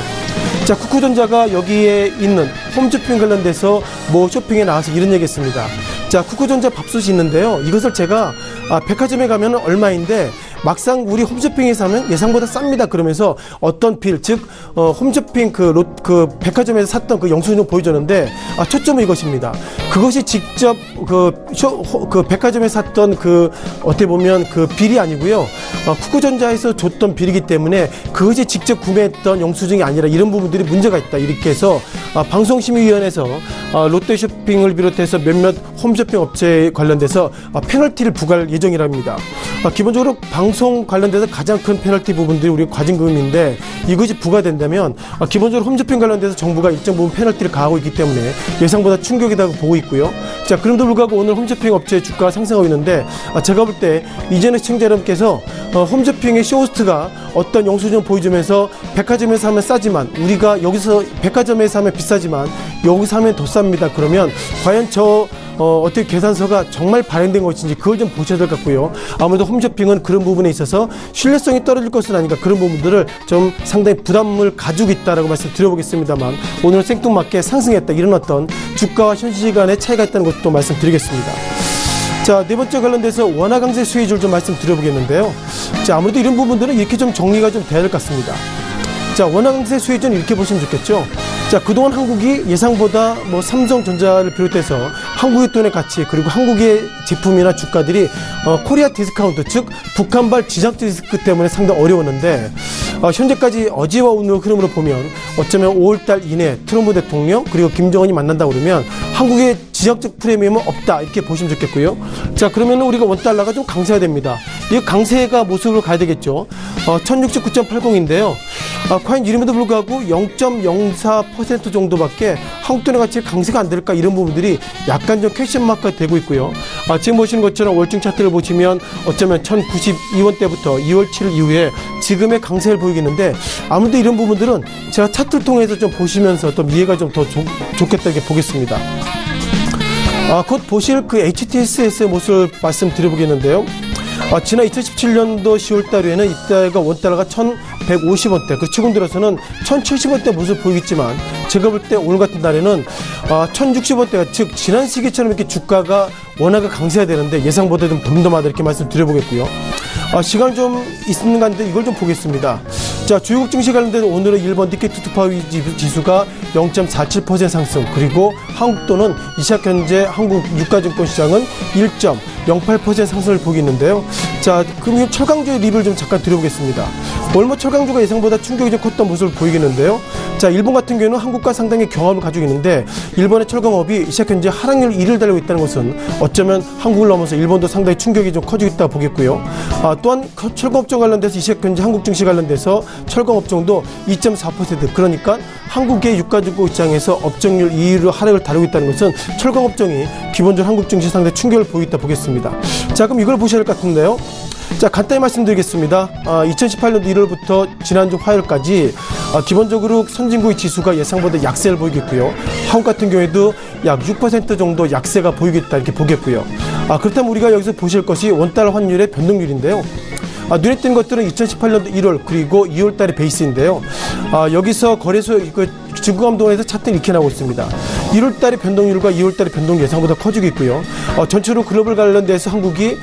자, 쿠쿠전자가 여기에 있는 홈쇼핑 관련돼서 뭐 쇼핑에 나와서 이런 얘기했습니다. 자, 쿠쿠전자 밥솥이 있는데요. 이것을 제가 백화점에 가면 얼마인데 막상 우리 홈쇼핑에서 하면 예상보다 쌉니다. 그러면서 어떤 빌, 즉 홈쇼핑 그 백화점에서 샀던 그 영수증을 보여줬는데 초점은 이것입니다. 그것이 직접 그 백화점에서 샀던 그 어떻게 보면 그 빌이 아니고요. 쿠쿠전자에서 줬던 빌이기 때문에 그것이 직접 구매했던 영수증이 아니라 이런 부분들이 문제가 있다. 이렇게 해서 방송심의위원회에서 롯데쇼핑을 비롯해서 몇몇 홈쇼핑 업체에 관련돼서 페널티를 부과할 예정이랍니다. 기본적으로 방송 관련돼서 가장 큰 페널티 부분들이 우리 과징금인데 이것이 부과된다면 기본적으로 홈쇼핑 관련돼서 정부가 일정 부분 페널티를 가하고 있기 때문에 예상보다 충격이라고 보고 있고요. 자, 그럼에도 불구하고 오늘 홈쇼핑 업체의 주가가 상승하고 있는데 제가 볼 때 이전에 시청자 여러분께서 홈쇼핑의 쇼호스트가 어떤 영수증을 보여주면서 백화점에서 하면 싸지만 우리가 여기서 백화점에서 하면 비싸지만 여기서 하면 더 쌉니다. 그러면 과연 어떻게 계산서가 정말 발행된 것인지 그걸 좀 보셔야 될 것 같고요. 아무래도 홈쇼핑은 그런 부분에 있어서 신뢰성이 떨어질 것은 아닌가 그런 부분들을 좀 상당히 부담을 가지고 있다라고 말씀드려보겠습니다만 오늘 생뚱맞게 상승했다 이런 어떤 주가와 현실 간의 차이가 있다는 것도 말씀드리겠습니다. 자, 네 번째 관련돼서 원화 강세 수혜주를 좀 말씀드려보겠는데요. 자, 아무래도 이런 부분들은 이렇게 좀 정리가 좀 돼야 될 것 같습니다. 자, 원화 강세 수혜주는 이렇게 보시면 좋겠죠. 자, 그동안 한국이 예상보다 뭐 삼성전자를 비롯해서 한국의 돈의 가치 그리고 한국의 제품이나 주가들이 코리아 디스카운트 즉 북한발 지적 리스크 때문에 상당히 어려웠는데 현재까지 어제와 오늘 흐름으로 보면 어쩌면 5월달 이내 트럼프 대통령 그리고 김정은이 만난다고 그러면 한국의 지역적 프리미엄은 없다 이렇게 보시면 좋겠고요. 자, 그러면 우리가 원달러가 좀 강세가 됩니다. 이 강세가 모습으로 가야 되겠죠. 1069.80인데요. 과연 이름에도 불구하고 0.04% 정도밖에 한국 돈의 가치 강세가 안 될까 이런 부분들이 약간 좀 퀘스천 마크가 되고 있고요. 지금 보시는 것처럼 월중 차트를 보시면 어쩌면 1092원대부터 2월 7일 이후에 지금의 강세를 보이겠는데 아무래도 이런 부분들은 제가 차트를 통해서 좀 보시면서 또 이해가 좀 더 좋겠다 이렇게 보겠습니다. 곧 보실 그 HTS의 모습을 말씀드려보겠는데요. 지난 2017년도 10월 달에는 이때가 원달러가 1150원대, 그리고 최근 들어서는 1070원대 모습을 보이겠지만 제가 볼 때 오늘 같은 날에는 1060원대가 즉 지난 시기처럼 이렇게 주가가 원화가 강세가 되는데 예상보다 좀 덤덤하다 이렇게 말씀드려보겠고요. 시간 좀 있는 간데 이걸 좀 보겠습니다. 자, 주요국 증시 관련된 오늘은 일본 니케이 225 지수가 0.47% 상승 그리고 한국 돈은 이 시각 현재 한국 유가증권 시장은 1.08% 상승을 보이겠는데요. 자, 금융 철강주의 리뷰를 좀 잠깐 드려보겠습니다. 월모 철강주가 예상보다 충격이 좀 컸던 모습을 보이겠는데요. 자, 일본 같은 경우는 한국과 상당히 경합을 가지고 있는데 일본의 철강업이 이 시각 현재 하락률 1위를 달리고 있다는 것은 어쩌면 한국을 넘어서 일본도 상당히 충격이 좀 커지고 있다고 보겠고요. 또한 철강업종 관련돼서 이 시각 현재 한국 증시 관련돼서 철강업종도 2.4% 그러니까 한국의 유가증권 입장에서 업종률 2위로 하락을 다루고 있다는 것은 철강업종이 기본적으로 한국 증시 상당히 충격을 보이고 있다 보겠습니다. 자, 그럼 이걸 보셔야 할 것 같은데요. 자, 간단히 말씀드리겠습니다. 2018년도 1월부터 지난주 화요일까지 기본적으로 선진국의 지수가 예상보다 약세를 보이겠고요. 한국 같은 경우에도 약 6% 정도 약세가 보이겠다 이렇게 보겠고요. 그렇다면 우리가 여기서 보실 것이 원달러 환율의 변동률인데요. 눈에 띄는 것들은 2018년도 1월 그리고 2월 달의 베이스인데요. 여기서 거래소 증권감독원에서 차트는 이렇게 나오고 있습니다. 1월 달의 변동률과 2월 달의 변동 예상보다 커지고 있고요. 전체로 글로벌 관련돼서 한국이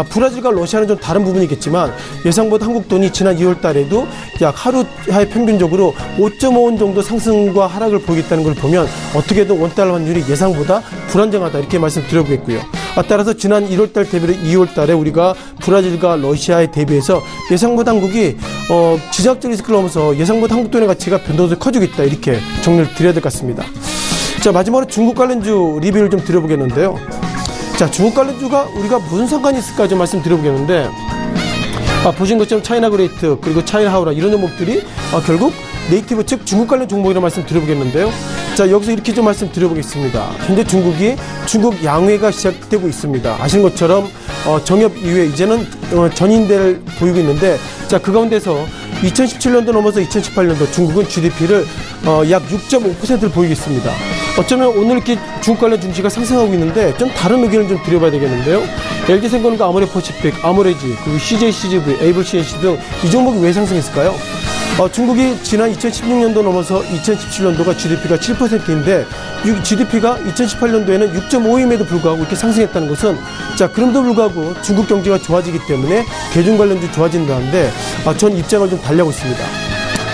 브라질과 러시아는 좀 다른 부분이겠지만 예상보다 한국 돈이 지난 2월 달에도 약 하루에 평균적으로 5.5원 정도 상승과 하락을 보이겠다는 걸 보면 어떻게든 원달러 환율이 예상보다 불안정하다 이렇게 말씀드려보겠고요. 따라서 지난 1월 달 대비로 2월 달에 우리가 브라질과 러시아에 대비해서 예상보다 한국이 지정학적 리스크를 넘어서 예상보다 한국 돈의 가치가 변동성이 커지고 있다 이렇게 정리를 드려야 될 것 같습니다. 자, 마지막으로 중국 관련주 리뷰를 좀 드려보겠는데요. 자, 중국 관련주가 우리가 무슨 상관이 있을까 좀 말씀드려보겠는데 보신 것처럼 차이나 그레이트 그리고 차이나 하우라 이런 종목들이 결국 네이티브 즉 중국 관련 종목이라고 말씀드려보겠는데요. 자, 여기서 이렇게 좀 말씀드려보겠습니다. 현재 중국 양회가 시작되고 있습니다. 아시는 것처럼 정협 이후에 이제는 전인대를 보이고 있는데 자, 그 가운데서 2017년도 넘어서 2018년도 중국은 GDP를 약 6.5%를 보이겠습니다. 어쩌면 오늘 이렇게 중국 관련 증시가 상승하고 있는데 좀 다른 의견을 좀 드려봐야 되겠는데요. LG생건과 아모레퍼시픽, 아모레지, 그리고 CJCGV, 에이블CNC 등 이 종목이 왜 상승했을까요? 중국이 지난 2016년도 넘어서 2017년도가 GDP가 7%인데 GDP가 2018년도에는 6.5임에도 불구하고 이렇게 상승했다는 것은 자 그럼에도 불구하고 중국 경제가 좋아지기 때문에 대중 관련주 좋아진다는데 전 입장을 좀 달리하고 있습니다.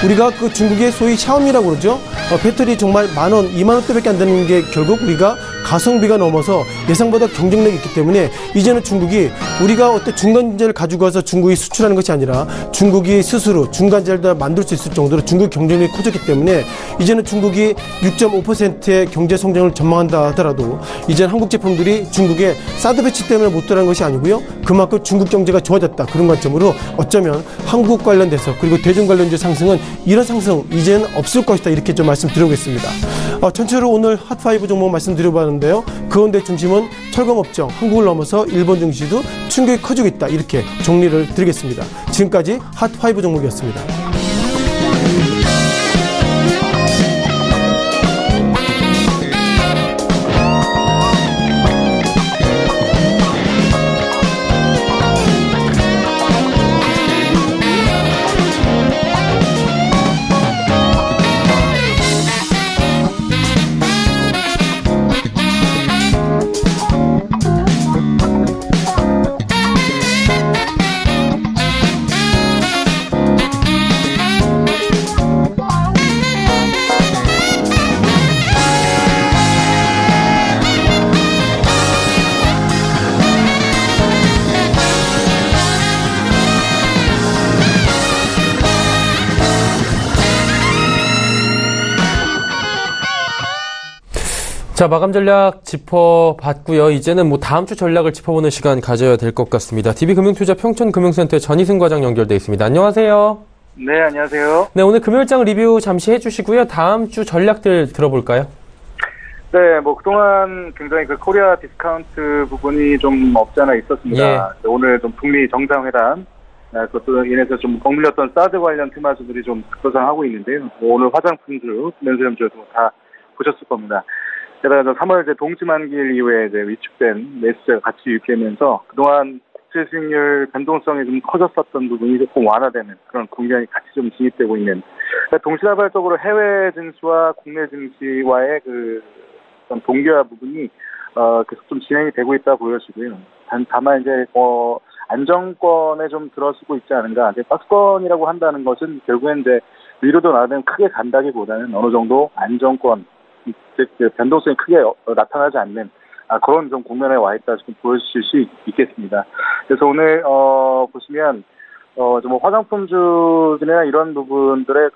우리가 그 중국의 소위 샤오미라고 그러죠. 배터리 정말 10,000원, 20,000원대밖에 안 되는 게 결국 우리가 가성비가 넘어서 예상보다 경쟁력이 있기 때문에 이제는 중국이 우리가 어떤 중간재를 가지고 가서 중국이 수출하는 것이 아니라 중국이 스스로 중간재를 다 만들 수 있을 정도로 중국 경쟁력이 커졌기 때문에 이제는 중국이 6.5%의 경제 성장을 전망한다 하더라도 이제는 한국 제품들이 중국의 사드 배치 때문에 못 들어가는 것이 아니고요. 그만큼 중국 경제가 좋아졌다. 그런 관점으로 어쩌면 한국 관련돼서 그리고 대중 관련주 상승은 이런 상승 이제는 없을 것이다. 이렇게 좀 말씀드리겠습니다. 전체로 오늘 핫5 종목 말씀드려봤는데요. 그 가운데 중심은 철강업종, 한국을 넘어서 일본 증시도 충격이 커지고 있다. 이렇게 정리를 드리겠습니다. 지금까지 핫5 종목이었습니다. 자, 마감 전략 짚어봤고요. 이제는 다음 주 전략을 짚어보는 시간 가져야 될 것 같습니다. DB금융투자 평촌금융센터의 전희승 과장 연결돼 있습니다. 안녕하세요. 네, 안녕하세요. 네, 오늘 금요일장 리뷰 잠시 해주시고요. 다음 주 전략들 들어볼까요? 네, 그동안 굉장히 그 코리아 디스카운트 부분이 좀 없지 않아 있었습니다. 예. 오늘 좀 북미 정상회담, 그것도 인해서 좀 억눌렸던 사드 관련 테마주들이 좀 급상하고 있는데요. 오늘 화장품주, 면세점주도 다 보셨을 겁니다. 게다가 3월 이제 동지만기일 이후에 이제 위축된 매수세가 같이 유입되면서 그동안 국제 수익률 변동성이 좀 커졌었던 부분이 조금 완화되는 그런 국면이 같이 좀 진입되고 있는. 그러니까 동시다발적으로 해외 증시와 국내 증시와의 그 동기화 부분이 계속 좀 진행이 되고 있다 보여지고요. 다만 이제 안정권에 좀 들어서고 있지 않은가. 이제 박스권이라고 한다는 것은 결국엔 이제 위로도 나가면 크게 간다기보다는 어느 정도 안정권, 변동성이 크게 나타나지 않는 그런 좀 국면에 와 있다 좀 보여주실 수 있겠습니다. 그래서 오늘 보시면 좀 화장품주들이나 이런 부분들의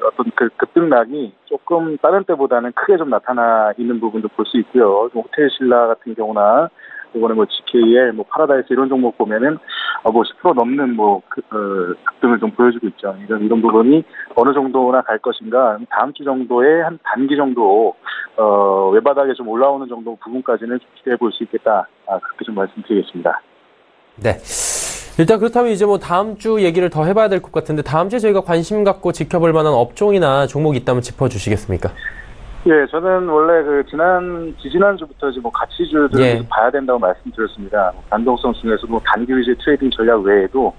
어떤 급등락이 조금 다른 때보다는 크게 좀 나타나 있는 부분도 볼 수 있고요. 호텔 신라 같은 경우나 이번에 GKL, 파라다이스 이런 종목 보면은 10% 넘는 급등을 좀 보여주고 있죠. 이런 부분이 어느 정도나 갈 것인가, 다음 주 정도에 한 단기 정도 외바닥에 좀 올라오는 정도 부분까지는 좀 기대해 볼 수 있겠다. 그렇게 좀 말씀드리겠습니다. 네. 일단 그렇다면 이제 다음 주 얘기를 더 해봐야 될 것 같은데 다음 주에 저희가 관심 갖고 지켜볼 만한 업종이나 종목이 있다면 짚어주시겠습니까? 예, 저는 원래 지지난주부터 가치주들을 예. 봐야 된다고 말씀드렸습니다. 변동성 중에서 단기 위주의 트레이딩 전략 외에도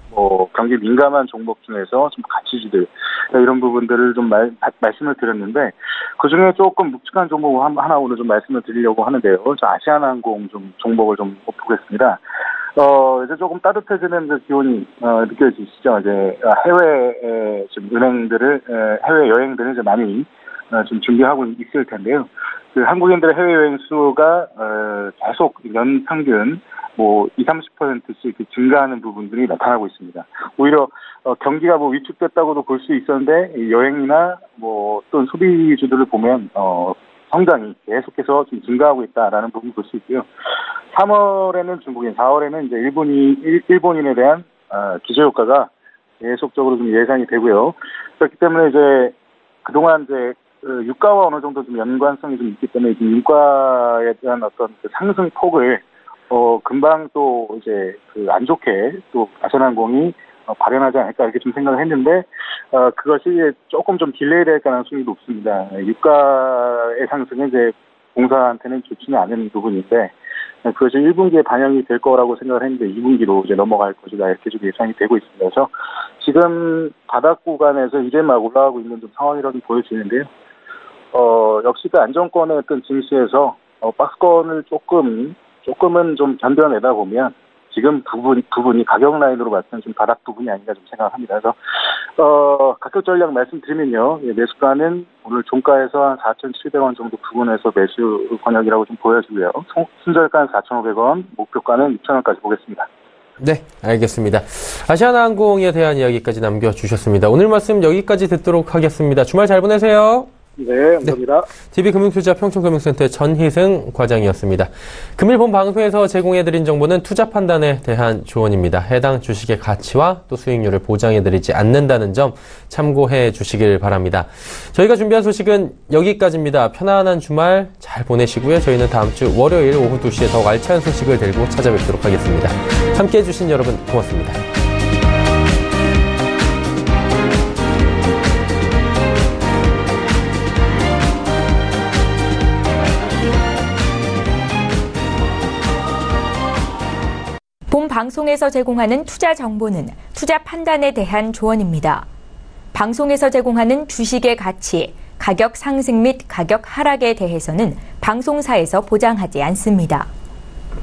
경기 민감한 종목 중에서 좀 가치주들 이런 부분들을 좀 말씀을 드렸는데 그 중에 조금 묵직한 종목 하나 오늘 좀 말씀을 드리려고 하는데요. 아시아나항공 좀 종목을 좀 보겠습니다. 이제 조금 따뜻해지는 기온이 느껴지시죠? 이제 해외 지금 은행들을 해외 여행들을 이제 많이 좀 준비하고 있을 텐데요. 한국인들의 해외여행 수가 계속 연 평균 20-30%씩 증가하는 부분들이 나타나고 있습니다. 오히려 경기가 위축됐다고도 볼 수 있었는데 여행이나 또는 소비주들을 보면 성장이 계속해서 좀 증가하고 있다라는 부분을 볼 수 있고요. 3월에는 중국인, 4월에는 이제 일본인에 대한 기저효과가 계속적으로 좀 예상이 되고요. 그렇기 때문에 이제 그동안 이제 유가와 어느 정도 좀 연관성이 좀 있기 때문에 유가에 대한 어떤 상승 폭을 금방 또 이제 안 좋게 또 아시아나항공이 발현하지 않을까 이렇게 좀 생각을 했는데 그것이 조금 좀 딜레이 될 가능성이 높습니다. 유가의 상승은 이제 공사한테는 좋지는 않은 부분인데 그것이 1분기에 반영이 될 거라고 생각을 했는데 2분기로 이제 넘어갈 것이다 이렇게 좀 예상이 되고 있습니다. 그래서 지금 바닥 구간에서 이제 막 올라가고 있는 좀 상황이라고 보여지는데요. 역시 그 안정권의 어떤 증시에서 박스권을 조금은 좀 견뎌내다 보면 지금 부분이 가격 라인으로 봤을 때는 좀 바닥 부분이 아닌가 좀 생각합니다. 그래서 가격 전략 말씀드리면요, 매수가는 오늘 종가에서 한 4,700원 정도 부근에서 매수 권역이라고 좀 보여지고요. 순저가는 4,500원, 목표가는 6,000원까지 보겠습니다. 네, 알겠습니다. 아시아나항공에 대한 이야기까지 남겨주셨습니다. 오늘 말씀 여기까지 듣도록 하겠습니다. 주말 잘 보내세요. 네, 감사합니다. 네, TV금융투자 평촌금융센터의 전희승 과장이었습니다. 금일 본 방송에서 제공해드린 정보는 투자 판단에 대한 조언입니다. 해당 주식의 가치와 또 수익률을 보장해드리지 않는다는 점 참고해 주시길 바랍니다. 저희가 준비한 소식은 여기까지입니다. 편안한 주말 잘 보내시고요. 저희는 다음 주 월요일 오후 2시에 더 알찬 소식을 들고 찾아뵙도록 하겠습니다. 함께해 주신 여러분 고맙습니다. 본 방송에서 제공하는 투자 정보는 투자 판단에 대한 조언입니다. 방송에서 제공하는 주식의 가치, 가격 상승 및 가격 하락에 대해서는 방송사에서 보장하지 않습니다.